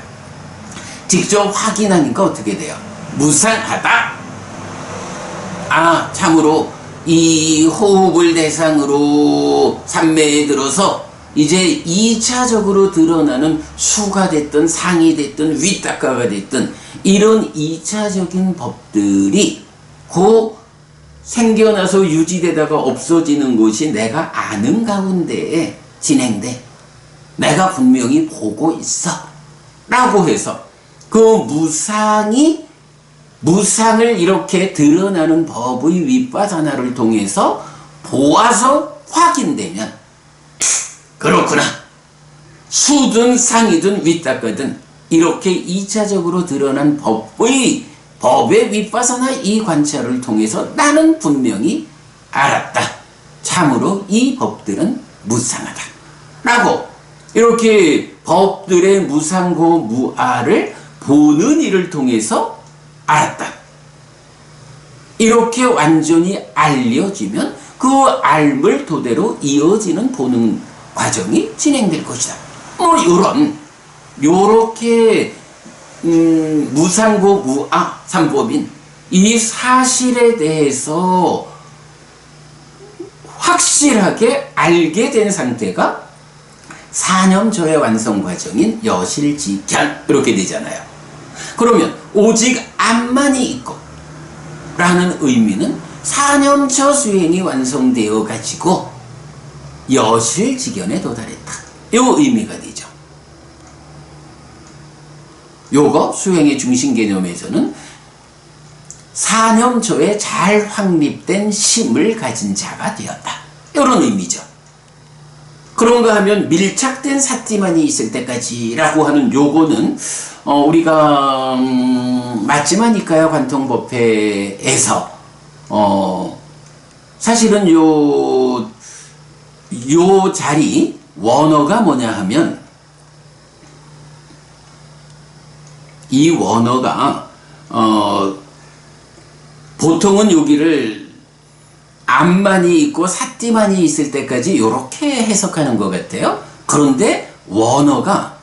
직접 확인하니까 어떻게 돼요? 무상하다. 아, 참으로 이 호흡을 대상으로 삼매에 들어서 이제 2차적으로 드러나는 수가 됐든 상이 됐든 윗닦아가 됐든 이런 2차적인 법들이 생겨나서 유지되다가 없어지는 것이 내가 아는 가운데에 진행돼. 내가 분명히 보고 있어 라고 해서 그 무상을 이렇게 드러나는 법의 윗바사나를 통해서 보아서 확인되면, 그렇구나, 수든 상이든 윗닦아든 이렇게 2차적으로 드러난 법의 윗바사나 이 관찰을 통해서 나는 분명히 알았다. 참으로 이 법들은 무상하다 라고, 이렇게 법들의 무상고 무아를 보는 일을 통해서 알았다. 이렇게 완전히 알려지면 그 알물 토대로 이어지는 보는 과정이 진행될 것이다. 요렇게 무상고 무아 삼법인 이 사실에 대해서 확실하게 알게 된 상태가 사념저의 완성 과정인 여실직견, 이렇게 되잖아요. 그러면 오직 암만이 있고 라는 의미는 사념처 수행이 완성되어 가지고 여실직견에 도달했다. 요 의미가 되죠. 요거 수행의 중심 개념에서는 사념처에 잘 확립된 심을 가진 자가 되었다. 이런 의미죠. 그런가 하면 밀착된 삿띠만이 있을 때까지라고 하는 요거는 우리가 맞지마니까야 관통법회에서 사실은 요 자리 원어가 뭐냐 하면, 이 원어가 보통은 여기를 암만이 있고 삿띠만이 있을 때까지 이렇게 해석하는 것 같아요. 그런데 원어가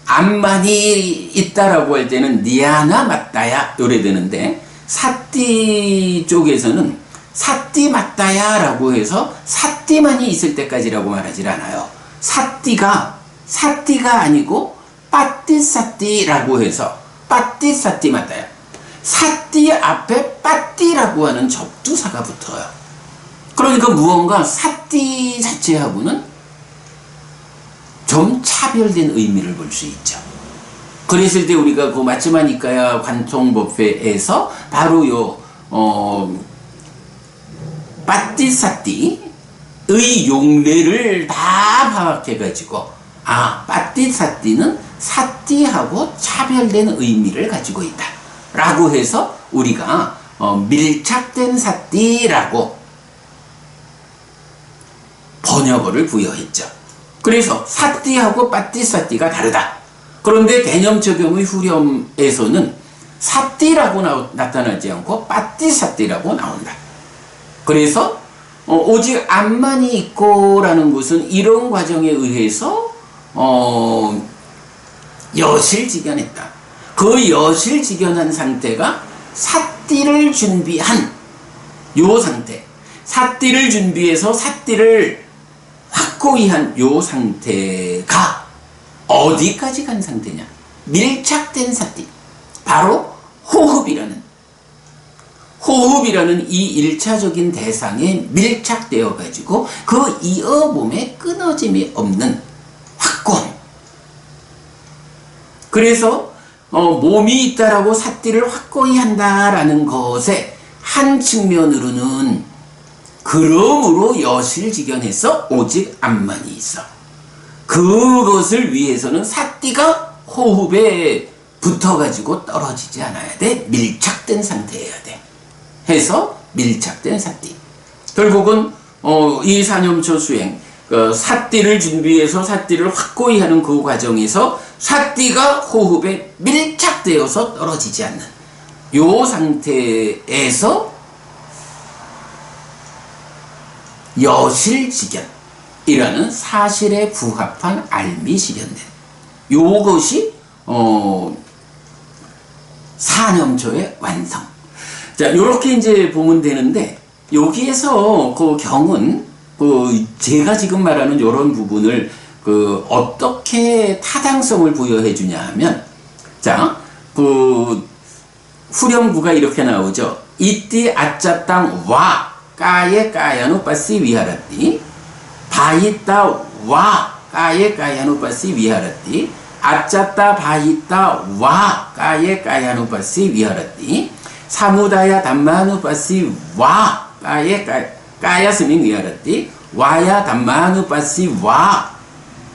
암만이 있다라고 할 때는 니아나 맞다야 요래 되는데, 삿띠 쪽에서는 삿띠 맞다야 라고 해서 삿띠만이 있을 때까지라고 말하질 않아요. 삿띠가 아니고 빠띠삿띠라고 해서 빠띠삿띠 맞다야, 삿띠 앞에 빠띠라고 하는 접두사가 붙어요. 그러니까 무언가 삿띠 자체하고는 좀 차별된 의미를 볼 수 있죠. 그랬을 때 우리가 그 맞지마니까야 관통법회에서 바로 요 빠띠삿띠의 용례를 다 파악해가지고, 아, 빠띠삿띠는 삿띠하고 차별된 의미를 가지고 있다 라고 해서 우리가 밀착된 삿띠라고 번역어를 부여했죠. 그래서 삿띠하고 빠띠삿띠가 다르다. 그런데 개념 적용의 후렴에서는 삿띠라고 나타나지 않고 빠띠삿띠라고 나온다. 그래서 오직 암만이 있고라는 것은 이런 과정에 의해서 여실직연했다. 그 여실직연한 상태가 삿띠를 준비한 요 상태, 삿띠를 준비해서 삿띠를 확고히 한 요 상태가 어디까지 간 상태냐? 밀착된 삿띠, 바로 호흡이라는 이 1차적인 대상에 밀착되어 가지고 그 이어몸에 끊어짐이 없는 확고함. 그래서 몸이 있다라고 삿띠를 확고히 한다라는 것의 한 측면으로는 그러므로 여실직연해서 오직 암만이 있어. 그것을 위해서는 삿띠가 호흡에 붙어가지고 떨어지지 않아야 돼. 밀착된 상태여야 돼. 해서 밀착된 삿띠. 결국은 이 사념초 수행, 삿띠를 준비해서 삿띠를 확고히 하는 그 과정에서 삿띠가 호흡에 밀착되어서 떨어지지 않는 요 상태에서 여실직연이라는 사실에 부합한 알미 실현된 요것이 사념초의 완성. 자, 요렇게 이제 보면 되는데, 여기에서 그 경은 제가 지금 말하는 요런 부분을 어떻게 타당성을 부여해 주냐 하면, 자, 후렴구가 이렇게 나오죠. 이띠 아짜 땅 와 까예 까야누 빠시 위하라띠, 바이따 와 까예 까야누 빠시 위하라띠, 아짜따 바이따 와 까예 까야누 빠시 위하라띠, 사무다야 담마누 빠시 와 까예 까야 스밍 위하라띠, 와야 담마누 빠시 와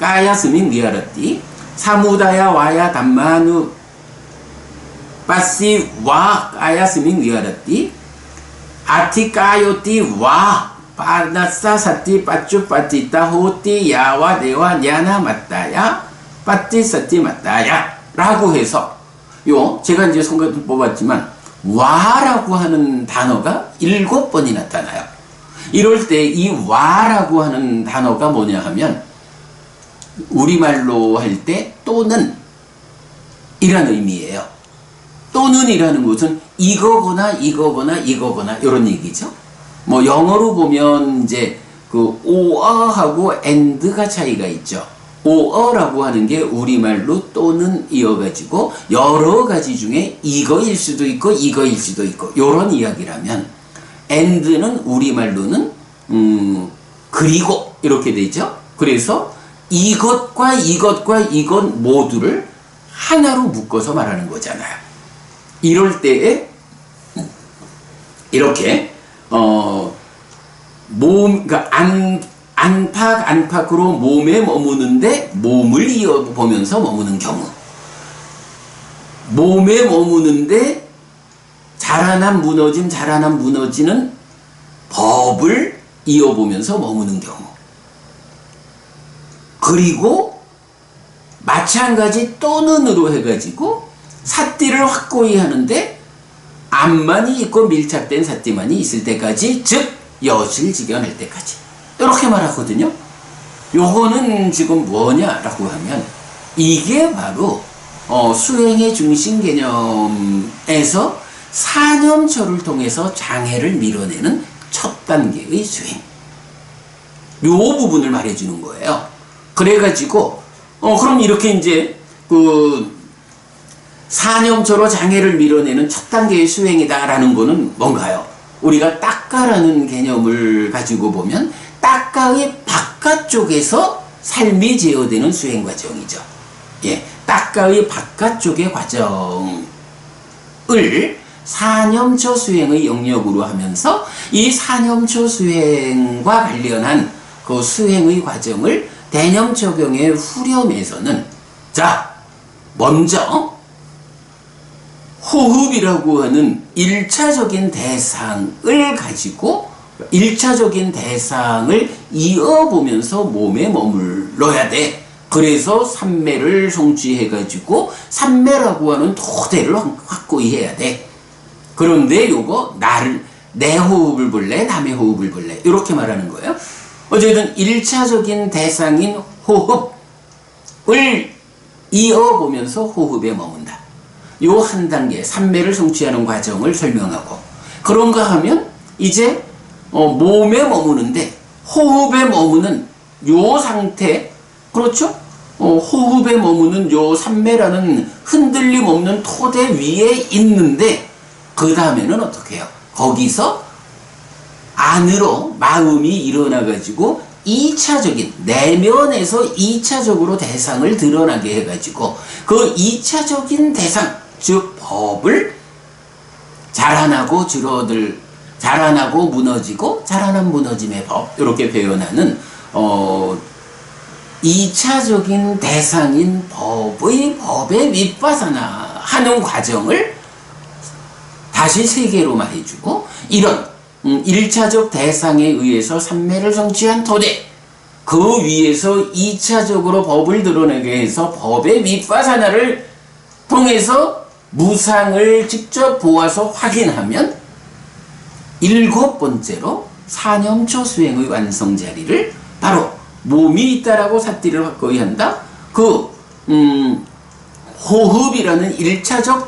까야 스밍 위하라띠, 사무다야 와야 담마누 빠시 와 까야 스밍 위하라띠, 아티까요띠 와 빠나싸 사띠 빠쭈 빠띠따 호띠 야와 네와 냐나 맞다야 빠띠 사띠 맞다야 라고 해서 제가 이제 성경 뽑았지만 와라고 하는 단어가 7번이 나타나요. 이럴 때 이 와라고 하는 단어가 뭐냐 하면 우리말로 할 때 또는 이란 의미예요. 또는 이라는 것은 이거거나 이거거나 이거거나 이런 얘기죠. 뭐 영어로 보면 이제 or하고 and가 차이가 있죠. or라고 하는 게 우리말로 또는 이어가지고 여러 가지 중에 이거일 수도 있고 이거일 수도 있고 이런 이야기라면, and는 우리말로는 그리고 이렇게 되죠. 그래서 이것과 이것과 이것 모두를 하나로 묶어서 말하는 거잖아요. 이럴 때에 이렇게 그러니까 안팎으로 몸에 머무는데 몸을 이어보면서 머무는 경우, 몸에 머무는데 자라난 무너지는 법을 이어보면서 머무는 경우, 그리고 마찬가지 또는으로 해가지고 삿띠를 확고히 하는데 암만이 있고 밀착된 삿띠만이 있을 때까지, 즉 여실직연할 때까지 이렇게 말하거든요. 요거는 지금 뭐냐라고 하면 이게 바로 수행의 중심 개념에서 사념초를 통해서 장애를 밀어내는 첫 단계의 수행, 요 부분을 말해주는 거예요. 그래가지고 그럼 이렇게 이제 사념초로 장애를 밀어내는 첫 단계의 수행이다라는 거는 뭔가요? 우리가 딱가라는 개념을 가지고 보면 딱가의 바깥쪽에서 삶이 제어되는 수행 과정이죠. 예, 딱가의 바깥쪽의 과정을 사념초 수행의 영역으로 하면서 이 사념초 수행과 관련한 그 수행의 과정을 대념 적용의 후렴에서는, 자, 먼저 호흡이라고 하는 1차적인 대상을 가지고 1차적인 대상을 이어보면서 몸에 머물러야 돼. 그래서 삼매를 성취해가지고 삼매라고 하는 토대를 확고히 해야 돼. 그런데 요거 내 호흡을 볼래? 남의 호흡을 볼래? 이렇게 말하는 거예요. 어쨌든 1차적인 대상인 호흡을 이어보면서 호흡에 머문다. 요 한 단계, 삼매를 성취하는 과정을 설명하고, 그런가 하면 이제 몸에 머무는데 호흡에 머무는 요 상태, 그렇죠? 호흡에 머무는 요 삼매라는 흔들림 없는 토대 위에 있는데, 그 다음에는 어떻게 해요? 거기서 안으로 마음이 일어나가지고 2차적인, 내면에서 2차적으로 대상을 드러나게 해가지고 그 2차적인 대상, 즉 법을 자라나고 자라나고 무너지고 자라난 무너짐의 법, 이렇게 표현하는 2차적인 대상인 법의 윗바사나 하는 과정을 다시 세 개로 말해주고, 이런 1차적 대상에 의해서 삼매를 성취한 토대, 그 위에서 2차적으로 법을 드러내게 해서 법의 윗바사나를 통해서 무상을 직접 보아서 확인하면 7번째로 사념초 수행의 완성 자리를 바로 몸이 있다라고 삿띠를 확고히 한다. 그 호흡이라는 1차적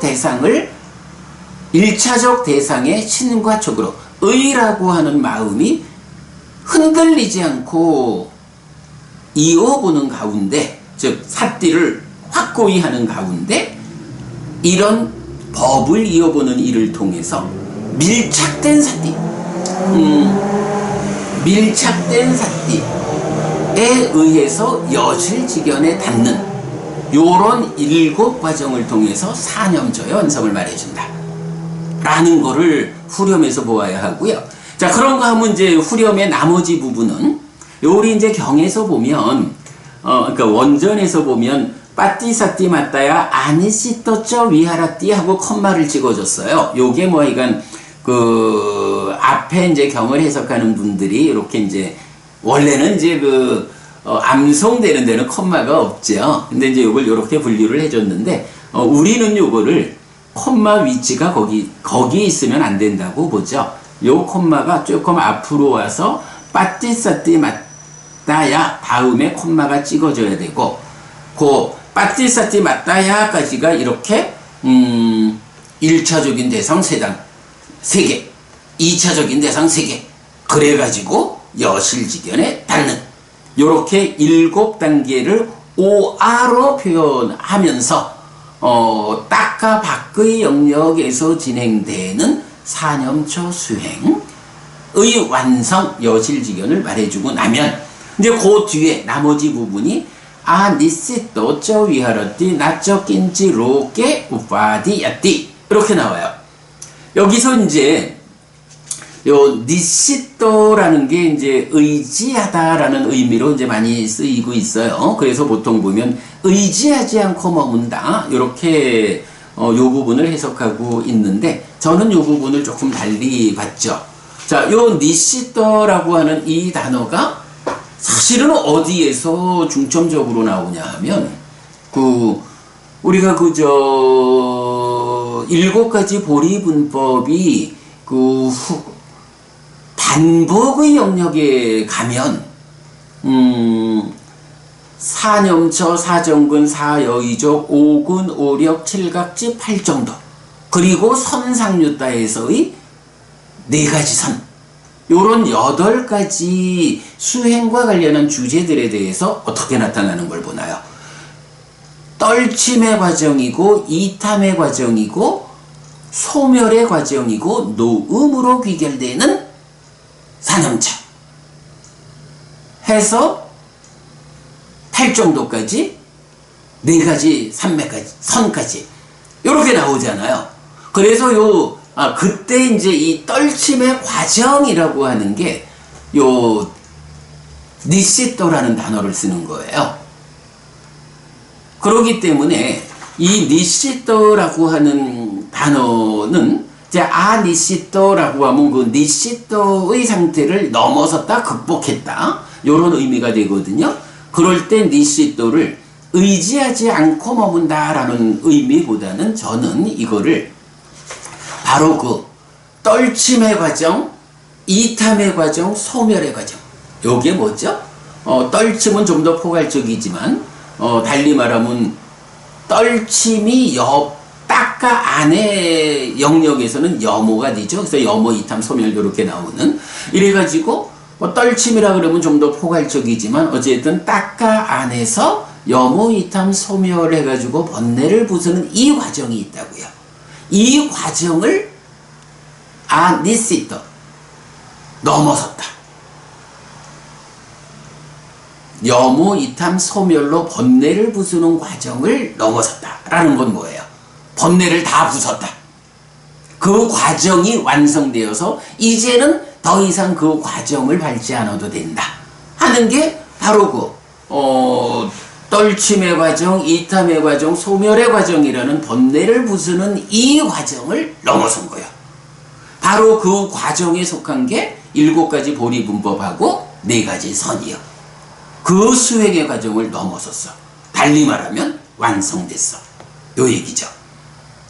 대상의 신과 촉으로 의라고 하는 마음이 흔들리지 않고 이어보는 가운데, 즉 삿띠를 확고히 하는 가운데, 이런 법을 이어보는 일을 통해서 밀착된 삿띠에 의해서 여실직연에 닿는 요런 7과정을 통해서 사념조의 완성을 말해준다 라는 거를 후렴에서 보아야 하고요. 자, 그런가 하면 이제 후렴의 나머지 부분은 요리 이제 경에서 보면 그러니까 원전에서 보면 빠띠사띠 맞다야 아니시떠쩌 위하라띠 하고 컴마를 찍어줬어요. 요게 뭐 이건 그 앞에 이제 경을 해석하는 분들이 이렇게 이제 원래는 이제 암송되는 데는 컴마가 없죠. 근데 이제 요걸 이렇게 분류를 해줬는데 우리는 요거를 콤마 위치가 거기 있으면 안 된다고 보죠. 요 콤마가 조금 앞으로 와서 빠띠사띠 맞다야 다음에 콤마가 찍어줘야 되고, 그 빠띠사띠 맞다야까지가 이렇게 1차적인 대상 3개, 2차적인 대상 3개, 그래가지고 여실직연에 닿는 요렇게 7단계를 오아로 표현하면서 딱과 밖의 영역에서 진행되는 사념초 수행의 완성, 여실직연을 말해주고 나면 이제 그 뒤에 나머지 부분이 니시또 쩌 위하러띠 나쩌 낀지 로게 우파디 야띠 이렇게 나와요. 여기서 이제 요 니시또라는 게 이제 의지하다라는 의미로 이제 많이 쓰이고 있어요. 그래서 보통 보면 의지하지 않고 머문다 이렇게 요 부분을 해석하고 있는데, 저는 요 부분을 조금 달리 봤죠. 자, 요 니시또라고 하는 이 단어가 사실은 어디에서 중점적으로 나오냐 하면 우리가 7가지 보리분법이 반복의 영역에 가면 사념처, 사정근, 사여의족, 오근, 오력, 칠각지, 팔정도, 그리고 선상류따에서의 4가지 선, 요런 8가지 수행과 관련한 주제들에 대해서 어떻게 나타나는 걸 보나요? 떨침의 과정이고, 이탐의 과정이고, 소멸의 과정이고, 노음으로 귀결되는 사념차 해서 8정도까지 4가지 삼매까지 선까지 이렇게 나오잖아요. 그래서 그때 이제 이 떨침의 과정이라고 하는 게 요 니시또라는 단어를 쓰는 거예요. 그렇기 때문에 이 니시또라고 하는 단어는 이제 니시또라고 하면 그 니시또의 상태를 넘어섰다, 극복했다, 요런 의미가 되거든요. 그럴 때 니시또를 의지하지 않고 머문다라는 의미보다는 저는 이거를 바로 떨침의 과정, 이탐의 과정, 소멸의 과정. 요게 뭐죠? 떨침은 좀 더 포괄적이지만 달리 말하면 떨침이 딱가 안의 영역에서는 염호가 되죠. 그래서 염호, 이탐, 소멸 이렇게 나오는. 이래가지고 떨침이라 그러면 좀 더 포괄적이지만 어쨌든 딱가 안에서 염호, 이탐, 소멸 해가지고 번뇌를 부수는 이 과정이 있다고요. 이 과정을 아니시토 넘어섰다. 염호, 이탐, 소멸로 번뇌를 부수는 과정을 넘어섰다라는 건 뭐예요? 번뇌를 다 부쉈다. 그 과정이 완성되어서 이제는 더 이상 그 과정을 밟지 않아도 된다 하는 게 바로 떨침의 과정, 이탐의 과정, 소멸의 과정이라는 번뇌를 부수는 이 과정을 넘어선 거예요. 바로 그 과정에 속한 게 7가지 보리분법하고 4가지 선이요. 그 수행의 과정을 넘어섰어. 달리 말하면 완성됐어. 요 얘기죠.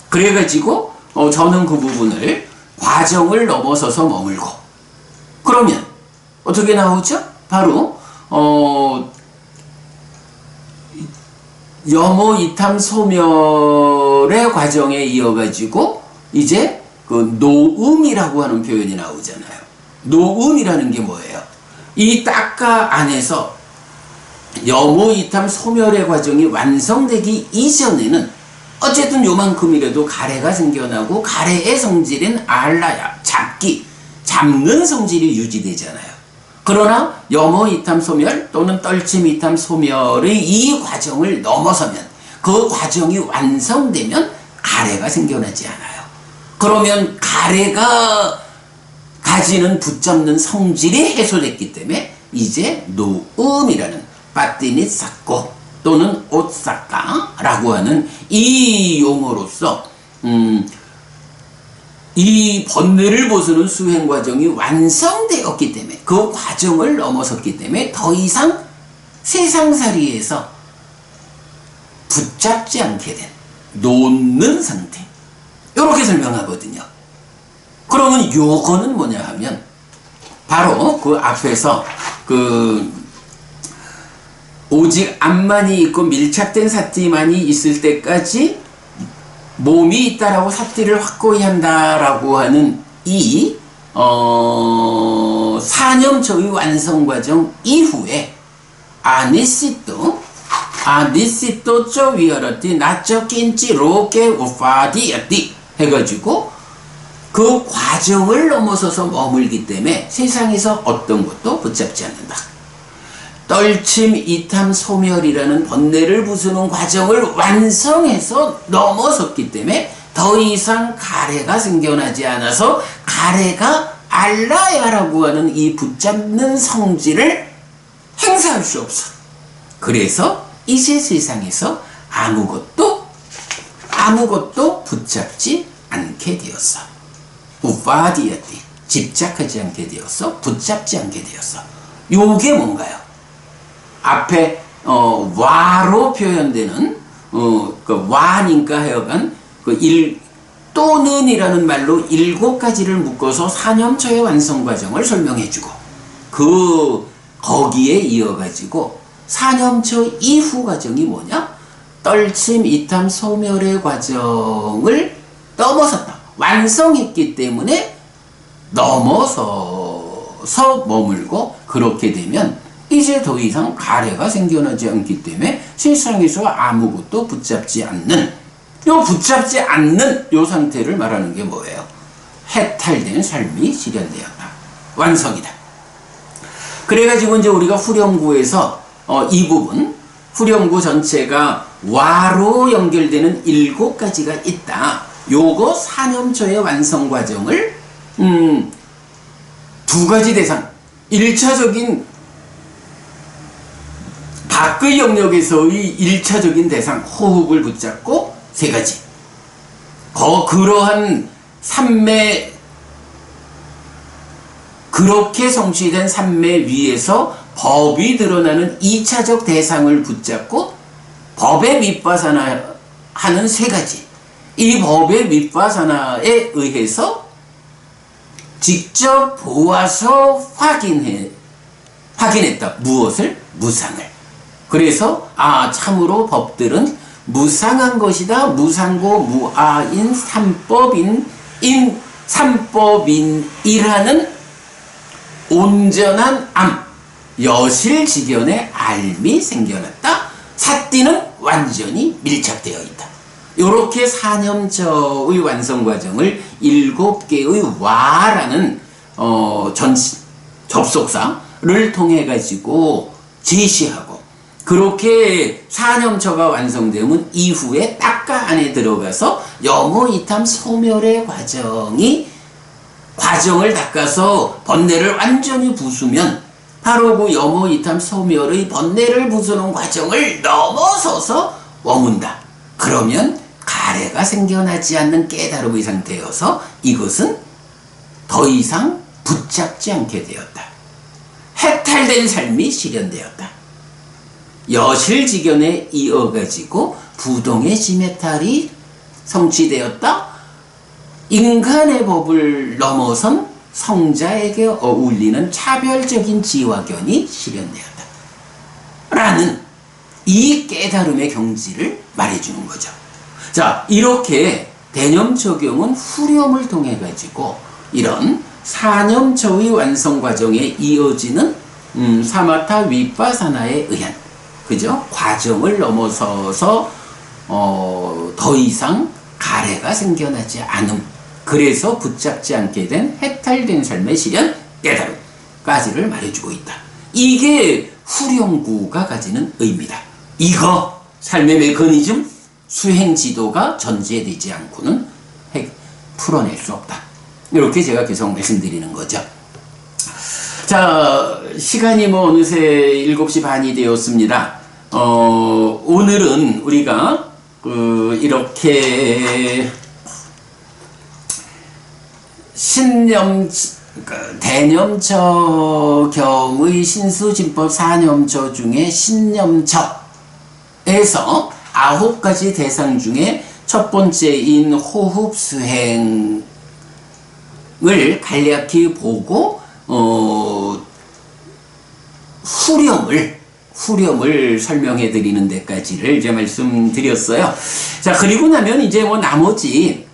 그래가지고 저는 그 부분을 과정을 넘어서서 머물고, 그러면 어떻게 나오죠? 바로 염호, 이탐, 소멸의 과정에 이어가지고 이제 그 노음이라고 하는 표현이 나오잖아요. 노음이라는 게 뭐예요? 이 딱가 안에서 염호, 이탐, 소멸의 과정이 완성되기 이전에는 어쨌든 요만큼이라도 가래가 생겨나고 가래의 성질인 알라야, 잡는 성질이 유지되잖아요. 그러나 염호, 이탐, 소멸 또는 떨침, 이탐, 소멸의 이 과정을 넘어서면, 그 과정이 완성되면 가래가 생겨나지 않아요. 그러면 가래가 가지는 붙잡는 성질이 해소됐기 때문에 이제 노음이라는 빠띠니 쌓고 또는 옷삭가라고 하는 이 용어로서 이 번뇌를 부수는 수행 과정이 완성되었기 때문에, 그 과정을 넘어섰기 때문에 더 이상 세상살이에서 붙잡지 않게 된 놓는 상태, 이렇게 설명하거든요. 그러면 요거는 뭐냐 하면 바로 그 앞에서 오직 암만이 있고 밀착된 사띠만이 있을 때까지 몸이 있다라고 사띠를 확고히 한다라고 하는 이 사념초의 완성 과정 이후에 아니시토 쪼 위어러티 나쪼 낀찌 로케 우파디야티 해가지고 그 과정을 넘어서서 머물기 때문에 세상에서 어떤 것도 붙잡지 않는다. 떨침, 이탐, 소멸이라는 번뇌를 부수는 과정을 완성해서 넘어섰기 때문에 더 이상 가래가 생겨나지 않아서 가래가 알라야라고 하는 이 붙잡는 성질을 행사할 수 없어. 그래서 이제 세상에서 아무것도 붙잡지 않게 되었어. 우파디야티, 집착하지 않게 되었어. 붙잡지 않게 되었어. 요게 뭔가요? 앞에 와로 표현되는 그 와니까 하여간 또는이라는 말로 7가지를 묶어서 사념초의 완성 과정을 설명해주고, 거기에 이어가지고 사념초 이후 과정이 뭐냐? 떨침, 이탐, 소멸의 과정을 넘어섰다. 완성했기 때문에 넘어서서 머물고, 그렇게 되면 이제 더 이상 가래가 생겨나지 않기 때문에 세상에서 아무것도 붙잡지 않는, 붙잡지 않는 요 상태를 말하는 게 뭐예요? 해탈된 삶이 실현되었다. 완성이다. 그래가지고 이제 우리가 후렴구에서 이 부분, 후렴구 전체가 와로 연결되는 7가지가 있다. 요거 사념초의 완성 과정을 2가지 대상, 1차적인 밖의 영역에서의 1차적인 대상, 호흡을 붙잡고 3가지. 그러한 삼매, 그렇게 성취된 삼매 위에서 법이 드러나는 2차적 대상을 붙잡고 법의 윗바사나 하는 3가지. 이 법의 윗바사나에 의해서 직접 보아서 확인했다. 무엇을? 무상을. 그래서 참으로 법들은 무상한 것이다. 무상고 무아인 삼법인이라는 온전한 여실직연의 알미 생겨났다. 사띠는 완전히 밀착되어 있다. 이렇게 사념처의 완성 과정을 7개의 와라는 접속사를 통해 가지고 제시하고, 그렇게 사념처가 완성되면 이후에 딱가 안에 들어가서 여모이탐 소멸의 과정을 닦아서 번뇌를 완전히 부수면 바로 그 여모이탐 소멸의 번뇌를 부수는 과정을 넘어서서 머문다. 그러면 가래가 생겨나지 않는 깨달음의 상태여서 이것은 더 이상 붙잡지 않게 되었다. 해탈된 삶이 실현되었다. 여실직연에 이어가지고 부동의 지메탈이 성취되었다. 인간의 법을 넘어선 성자에게 어울리는 차별적인 지화견이 실현되었다. 라는 이 깨달음의 경지를 말해주는 거죠. 자, 이렇게 대념적용은 후렴을 통해 가지고 이런 사념처의 완성 과정에 이어지는 사마타 위파사나에 의한, 그죠? 과정을 넘어서서 더 이상 가래가 생겨나지 않음, 그래서 붙잡지 않게 된 해탈된 삶의 실현, 깨달음까지를 말해주고 있다. 이게 후렴구가 가지는 의미다. 이거 삶의 메커니즘, 수행 지도가 전제되지 않고는 풀어낼 수 없다. 이렇게 제가 계속 말씀드리는 거죠. 자, 시간이 어느새 7시 반이 되었습니다. 오늘은 우리가 이렇게 대념처경의 신수진법 4념처 중에 신념처에서 9가지 대상 중에 첫 번째인 호흡수행을 간략히 보고 후렴을 설명해 드리는 데까지를 이제 말씀드렸어요. 자, 그리고 나면 이제 나머지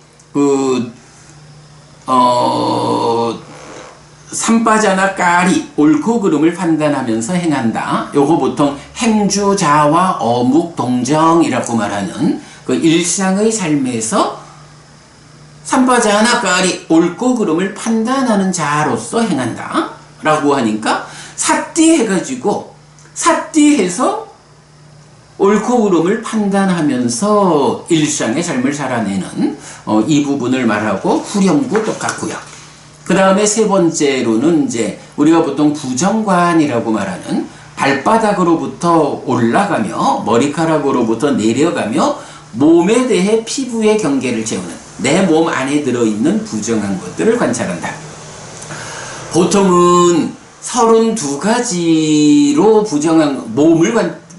삼바자나 까리, 옳고 그름을 판단하면서 행한다. 요거 보통 행주자와 어묵동정이라고 말하는 그 일상의 삶에서 삼바자나 까리, 옳고 그름을 판단하는 자로서 행한다 라고 하니까 사띠 해가지고 사띠해서 옳고 그름을 판단하면서 일상의 삶을 살아내는 이 부분을 말하고 후렴구 똑같고요. 그 다음에 세 번째로는 이제 우리가 보통 부정관이라고 말하는 발바닥으로부터 올라가며 머리카락으로부터 내려가며 몸에 대해 피부의 경계를 채우는, 내 몸 안에 들어있는 부정한 것들을 관찰한다. 보통은 32가지로 부정한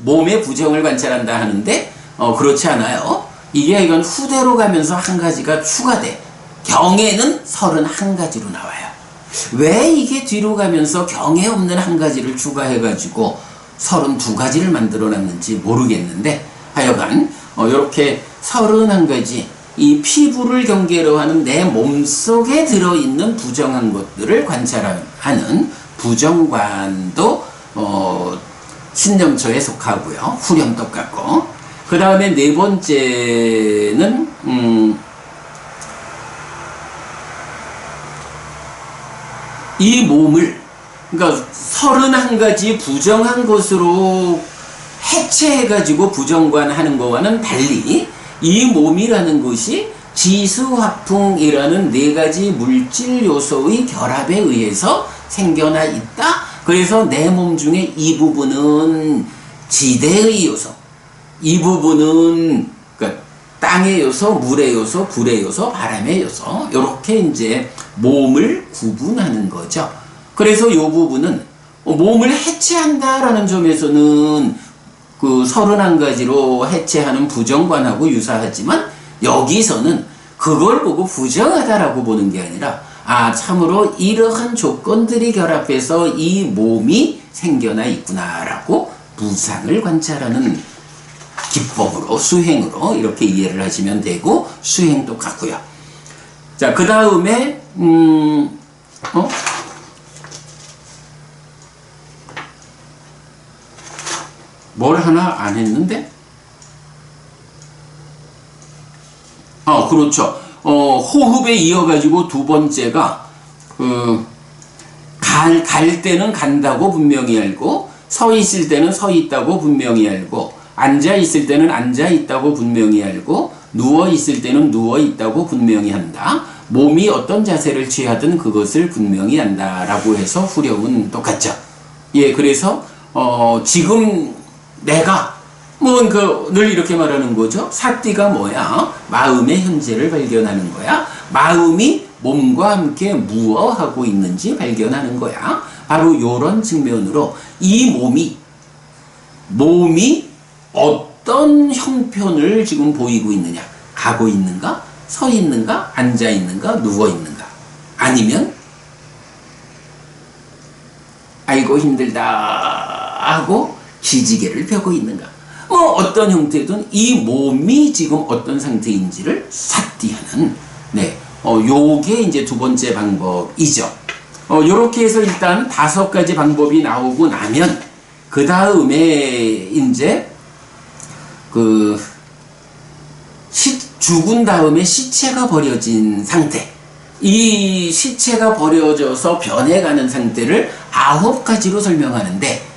몸의 부정을 관찰한다 하는데 그렇지 않아요. 이건 후대로 가면서 한 가지가 추가돼. 경에는 31가지로 나와요. 왜 이게 뒤로 가면서 경에 없는 한 가지를 추가해가지고 32가지를 만들어놨는지 모르겠는데, 하여간 이렇게 31가지 이 피부를 경계로 하는 내 몸속에 들어있는 부정한 것들을 관찰하는 부정관도 신념처에 속하고요. 후렴 똑같고, 그 다음에 네 번째는 이 몸을, 그러니까 31가지 부정한 것으로 해체해가지고 부정관하는 것과는 달리 이 몸이라는 것이 지수화풍이라는 4가지 물질 요소의 결합에 의해서 생겨나 있다. 그래서 내 몸 중에 이 부분은 지대의 요소, 이 부분은 그러니까 땅의 요소, 물의 요소, 불의 요소, 바람의 요소, 이렇게 이제 몸을 구분하는 거죠. 그래서 이 부분은 몸을 해체한다라는 점에서는 그 31가지로 해체하는 부정관하고 유사하지만, 여기서는 그걸 보고 부정하다라고 보는 게 아니라 아, 참으로 이러한 조건들이 결합해서 이 몸이 생겨나 있구나라고 무상을 관찰하는 기법으로, 수행으로 이렇게 이해를 하시면 되고, 수행도 같고요. 자, 그 다음에 뭘 하나 안 했는데? 그렇죠. 호흡에 이어가지고 두 번째가, 갈 때는 간다고 분명히 알고, 서 있을 때는 서 있다고 분명히 알고, 앉아 있을 때는 앉아 있다고 분명히 알고, 누워 있을 때는 누워 있다고 분명히 한다. 몸이 어떤 자세를 취하든 그것을 분명히 한다라고 해서 후렴은 똑같죠. 예, 그래서 지금 내가 늘 이렇게 말하는 거죠. 사띠가 뭐야? 마음의 현재를 발견하는 거야. 마음이 몸과 함께 무엇하고 있는지 발견하는 거야. 바로 이런 측면으로 이 몸이 어떤 형편을 지금 보이고 있느냐. 가고 있는가? 서 있는가? 앉아 있는가? 누워 있는가? 아니면 아이고 힘들다 하고 기지개를 펴고 있는가? 어떤 형태든 이 몸이 지금 어떤 상태인지를 사띠하는, 요게 이제 두 번째 방법이죠. 요렇게 해서 일단 5가지 방법이 나오고 나면, 그 다음에 이제, 죽은 다음에 시체가 버려진 상태. 이 시체가 버려져서 변해가는 상태를 9가지로 설명하는데,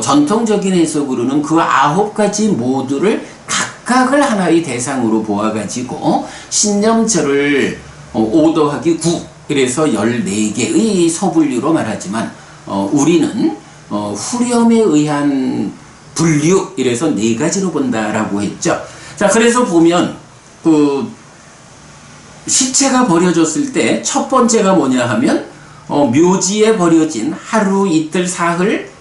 전통적인 해석으로는 그 9가지 모두를 각각을 하나의 대상으로 보아가지고 신념처를 5 더하기 9, 그래서 14개의 서분류로 말하지만, 우리는 후렴에 의한 분류, 이래서 4가지로 본다라고 했죠. 자, 그래서 보면 시체가 버려졌을 때 첫 번째가 뭐냐 하면, 묘지에 버려진 하루, 이틀, 사흘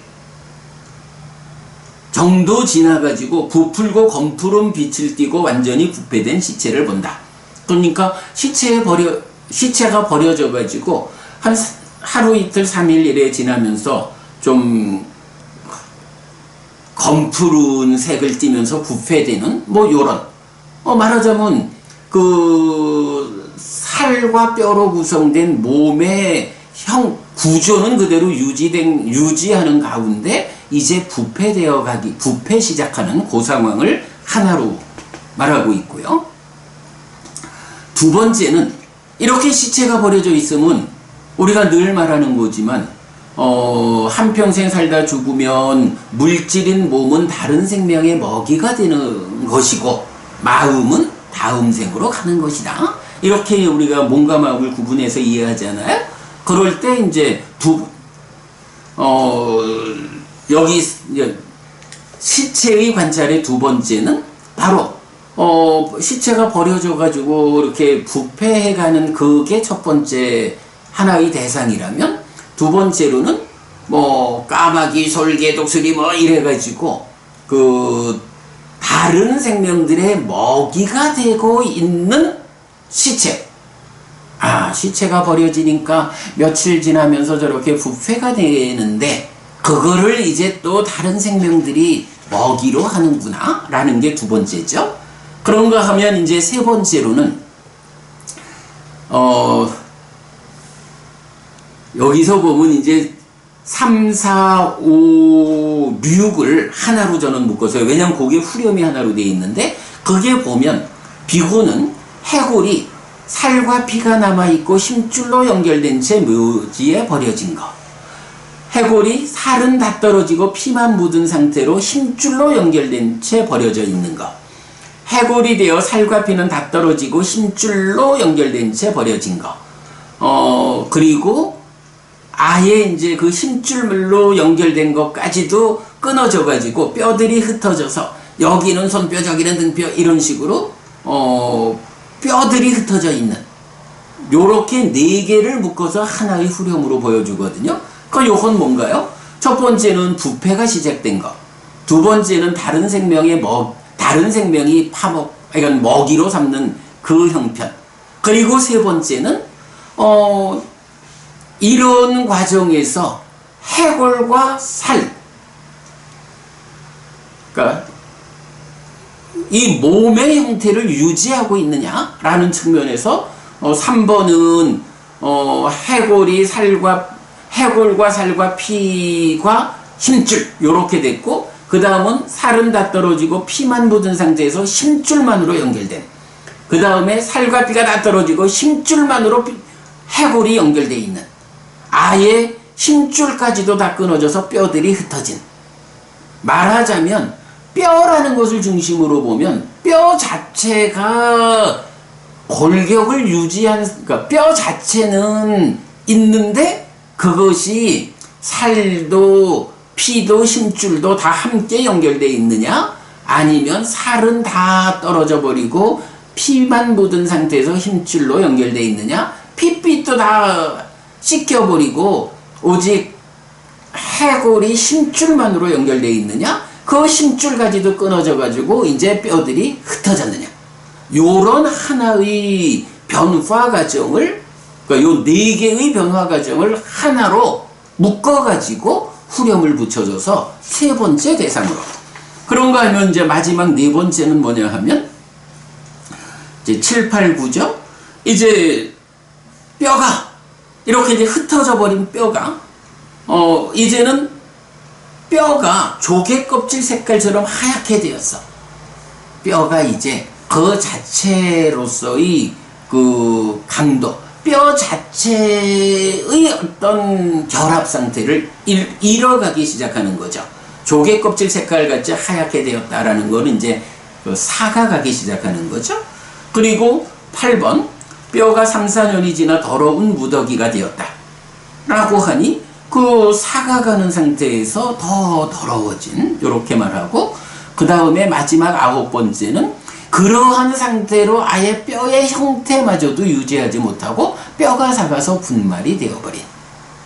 정도 지나가지고 부풀고 검푸른 빛을 띠고 완전히 부패된 시체를 본다. 그러니까 시체가 버려져 가지고 한 하루, 이틀, 3일 이래 지나면서 좀 검푸른 색을 띠면서 부패되는 요런, 말하자면 살과 뼈로 구성된 몸의 구조는 그대로 유지하는 가운데 이제 부패 시작하는 그 상황을 하나로 말하고 있고요. 두 번째는, 이렇게 시체가 버려져 있으면 우리가 늘 말하는 거지만, 한평생 살다 죽으면 물질인 몸은 다른 생명의 먹이가 되는 것이고, 마음은 다음 생으로 가는 것이다. 이렇게 우리가 몸과 마음을 구분해서 이해하잖아요. 그럴 때 이제 여기 시체의 관찰의 두 번째는 바로 시체가 버려져 가지고 이렇게 부패해가는 그게 첫 번째 하나의 대상이라면, 두 번째로는 까마귀, 솔개, 독수리 이래가지고 다른 생명들의 먹이가 되고 있는 시체. 시체가 버려지니까 며칠 지나면서 저렇게 부패가 되는데, 그거를 이제 또 다른 생명들이 먹이로 하는구나 라는 게 두 번째죠. 그런가 하면 이제 세 번째로는 여기서 보면 이제 3, 4, 5, 6을 하나로 저는 묶었어요. 왜냐면 그게 후렴이 하나로 되어 있는데, 그게 보면 비구는 해골이 살과 피가 남아있고 힘줄로 연결된 채 묘지에 버려진 것. 해골이 살은 다 떨어지고 피만 묻은 상태로 힘줄로 연결된 채 버려져 있는 것. 해골이 되어 살과 피는 다 떨어지고 힘줄로 연결된 채 버려진 것. 그리고 아예 이제 그 힘줄로 연결된 것까지도 끊어져 가지고 뼈들이 흩어져서 여기는 손뼈, 저기는 등뼈, 이런 식으로 뼈들이 흩어져 있는, 요렇게 4개를 묶어서 하나의 후렴으로 보여주거든요. 요건 뭔가요? 첫 번째는 부패가 시작된 것. 두 번째는 다른 생명이 그러니까 먹이로 삼는 그 형편. 그리고 세 번째는 이런 과정에서 해골과 살, 그러니까 이 몸의 형태를 유지하고 있느냐라는 측면에서 3번은 해골과 살과 피가 힘줄 요렇게 됐고, 그 다음은 살은 다 떨어지고 피만 묻은 상태에서 힘줄만으로 연결된, 그 다음에 살과 피가 다 떨어지고 힘줄만으로 해골이 연결되어 있는, 아예 힘줄까지도 다 끊어져서 뼈들이 흩어진, 말하자면 뼈라는 것을 중심으로 보면 뼈 자체가 골격을 유지한, 그러니까 뼈 자체는 있는데 그것이 살도 피도 힘줄도 다 함께 연결되어 있느냐, 아니면 살은 다 떨어져 버리고 피만 묻은 상태에서 힘줄로 연결되어 있느냐, 핏빛도 다 씻겨버리고 오직 해골이 힘줄만으로 연결되어 있느냐, 그 힘줄까지도 끊어져 가지고 이제 뼈들이 흩어졌느냐, 요런 하나의 변화 과정을, 그러니까 요 네 개의 변화 과정을 하나로 묶어 가지고 후렴을 붙여줘서 세 번째 대상으로. 그런가 하면 이제 마지막 네 번째는 뭐냐 하면 이제 7, 8, 9죠. 이제 뼈가 이렇게 이제 흩어져 버린 뼈가 이제는 뼈가 조개 껍질 색깔처럼 하얗게 되었어. 뼈가 이제 그 자체로서의 그 강도, 뼈 자체의 어떤 결합 상태를 잃어가기 시작하는 거죠. 조개 껍질 색깔 같이 하얗게 되었다라는 거는 이제 그 사가가기 시작하는 거죠. 그리고 8번, 뼈가 3, 4년이 지나 더러운 무더기가 되었다 라고 하니 그 사가가는 상태에서 더 더러워진, 이렇게 말하고, 그 다음에 마지막 9번째는 그러한 상태로 아예 뼈의 형태마저도 유지하지 못하고 뼈가 작아서 분말이 되어버린,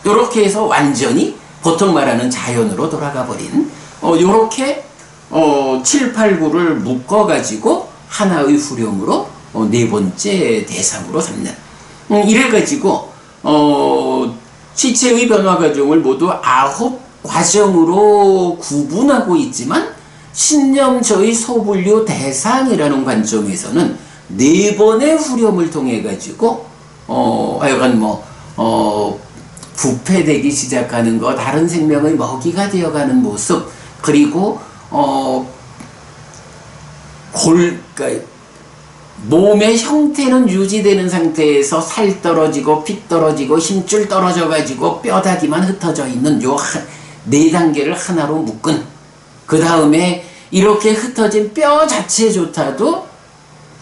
이렇게 해서 완전히 보통 말하는 자연으로 돌아가 버린, 요렇게 7, 8, 9를 묶어가지고 하나의 후렴으로 네 번째 대상으로 삼는, 이래가지고 시체의 변화 과정을 모두 9 과정으로 구분하고 있지만 신념처의 소분류 대상이라는 관점에서는 네 번의 후렴을 통해 가지고 하여간 부패되기 시작하는 거, 다른 생명의 먹이가 되어가는 모습, 그리고 그러니까 몸의 형태는 유지되는 상태에서 살 떨어지고 피 떨어지고 힘줄 떨어져 가지고 뼈다귀만 흩어져 있는 요 네 단계를 하나로 묶은, 그 다음에 이렇게 흩어진 뼈 자체조차도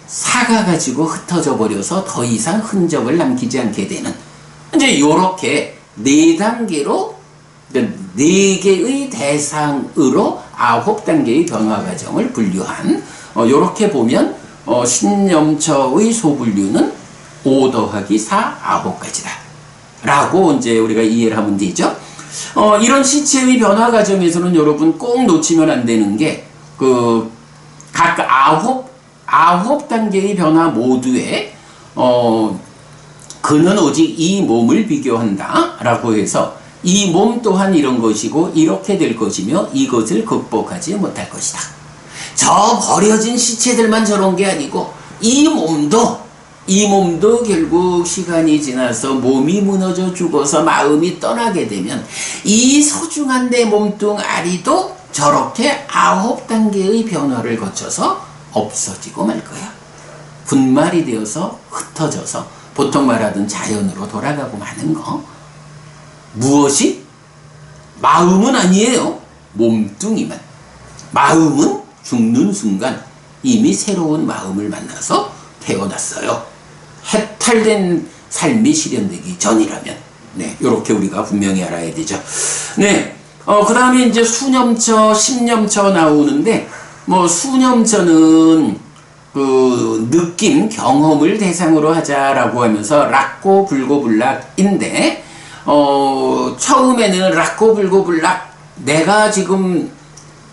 사가가지고 흩어져 버려서 더 이상 흔적을 남기지 않게 되는, 이제 요렇게 네 단계로, 네 개의 대상으로 9단계의 변화 과정을 분류한, 요렇게 보면 신념처의 소분류는 5 더하기 4, 9가지다 라고 이제 우리가 이해를 하면 되죠. 이런 시체의 변화 과정에서는 여러분 꼭 놓치면 안 되는 게, 각 9단계의 변화 모두에 그는 오직 이 몸을 비교한다 라고 해서 이 몸 또한 이런 것이고 이렇게 될 것이며 이것을 극복하지 못할 것이다. 저 버려진 시체들만 저런 게 아니고 이 몸도 결국 시간이 지나서 몸이 무너져 죽어서 마음이 떠나게 되면 이 소중한 내 몸뚱아리도 저렇게 9단계의 변화를 거쳐서 없어지고 말 거야. 분말이 되어서 흩어져서 보통 말하던 자연으로 돌아가고 마는 거. 무엇이? 마음은 아니에요. 몸뚱이만. 마음은 죽는 순간 이미 새로운 마음을 만나서 태어났어요. 해탈된 삶이 실현되기 전이라면. 네, 요렇게 우리가 분명히 알아야 되죠. 네, 그 다음에 이제 수념처, 신념처 나오는데, 수념처는 느낌, 경험을 대상으로 하자라고 하면서 락고 불고불락인데, 처음에는 락고 불고불락, 내가 지금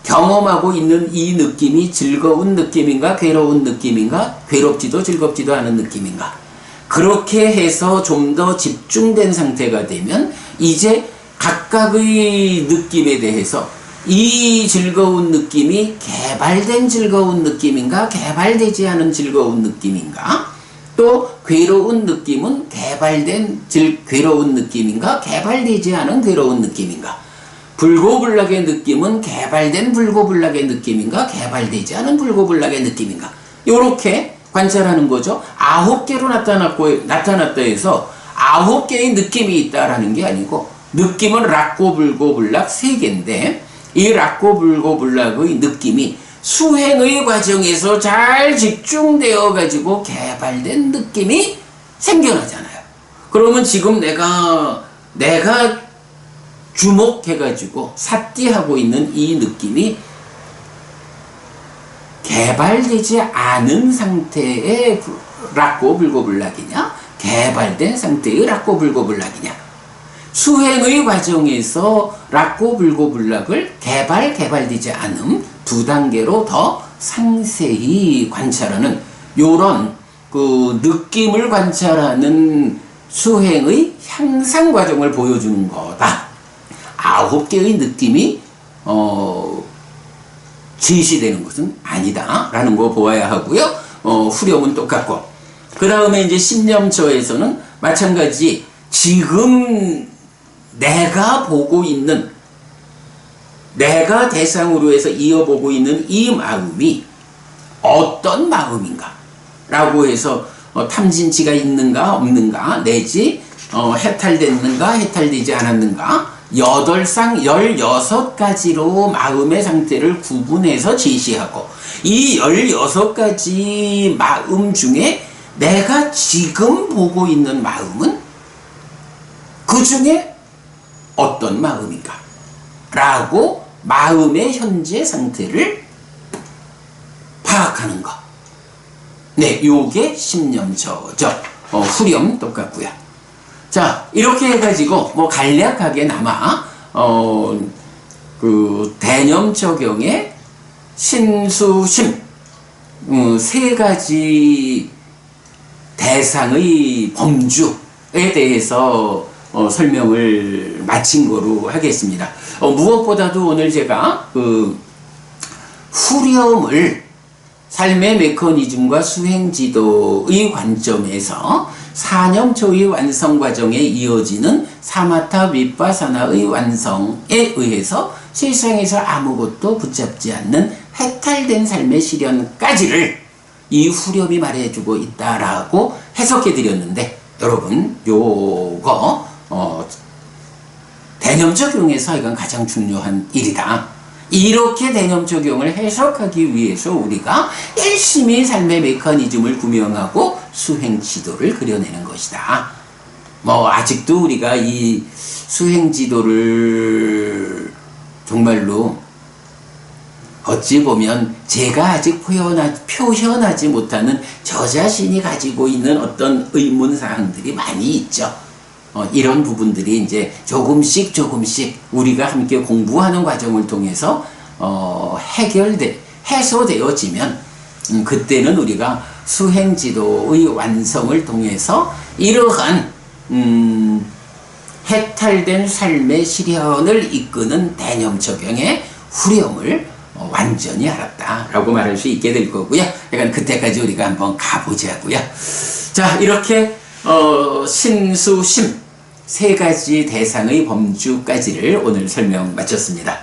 경험하고 있는 이 느낌이 즐거운 느낌인가, 괴로운 느낌인가, 괴롭지도 즐겁지도 않은 느낌인가, 그렇게 해서 좀 더 집중된 상태가 되면 이제 각각의 느낌에 대해서 이 즐거운 느낌이 개발된 즐거운 느낌인가 개발되지 않은 즐거운 느낌인가, 또 괴로운 느낌은 개발된 괴로운 느낌인가 개발되지 않은 괴로운 느낌인가, 불고불락의 느낌은 개발된 불고불락의 느낌인가 개발되지 않은 불고불락의 느낌인가, 요렇게 관찰하는 거죠. 9개로 나타났다 해서 9개의 느낌이 있다라는 게 아니고, 느낌은 락고 불고 불락 3개인데 이 락고 불고 불락의 느낌이 수행의 과정에서 잘 집중되어 가지고 개발된 느낌이 생겨나잖아요. 그러면 지금 내가 주목해 가지고 삿띠하고 있는 이 느낌이 개발되지 않은 상태의 락고 불고 불락이냐 개발된 상태의 락고 불고 불락이냐, 수행의 과정에서 락고 불고 불락을 개발되지 않음 두 단계로 더 상세히 관찰하는 요런 그 느낌을 관찰하는 수행의 향상 과정을 보여주는 거다. 9개의 느낌이 제시되는 것은 아니다 라는 거 보아야 하고요. 후렴은 똑같고, 그 다음에 이제 신념처에서는 마찬가지 지금 내가 보고 있는, 내가 대상으로 해서 이어보고 있는 이 마음이 어떤 마음인가 라고 해서 탐진치가 있는가 없는가, 내지 해탈됐는가 해탈되지 않았는가, 8상 16가지로 마음의 상태를 구분해서 제시하고, 이 16가지 마음 중에 내가 지금 보고 있는 마음은 그 중에 어떤 마음인가 라고 마음의 현재 상태를 파악하는 것. 네, 요게 신념처죠. 후렴 똑같고요. 자, 이렇게 해가지고 뭐 간략하게나마 그 대념적용의 신수심 3가지 대상의 범주에 대해서 설명을 마친 거로 하겠습니다. 무엇보다도 오늘 제가 그 후렴을 삶의 메커니즘과 수행지도의 관점에서 4념초의 완성 과정에 이어지는 사마타 윗바사나의 완성에 의해서 세상에서 아무것도 붙잡지 않는 해탈된 삶의 실현까지를 이 후렴이 말해주고 있다라고 해석해 드렸는데, 여러분 요거 대념 적용에서 이건 가장 중요한 일이다. 이렇게 대념 적용을 해석하기 위해서 우리가 열심히 삶의 메커니즘을 구명하고 수행 지도를 그려내는 것이다. 뭐 아직도 우리가 이 수행 지도를 정말로 어찌 보면 제가 아직 표현하지 못하는 저 자신이 가지고 있는 어떤 의문사항들이 많이 있죠. 이런 부분들이 이제 조금씩 우리가 함께 공부하는 과정을 통해서 해소되어지면 그때는 우리가 수행지도의 완성을 통해서 이러한 해탈된 삶의 실현을 이끄는 대념적용의 후렴을 완전히 알았다라고 말할 수 있게 될 거고요. 약간 그때까지 우리가 한번 가보자고요. 자, 이렇게 신수심 3가지 대상의 범주까지를 오늘 설명 마쳤습니다.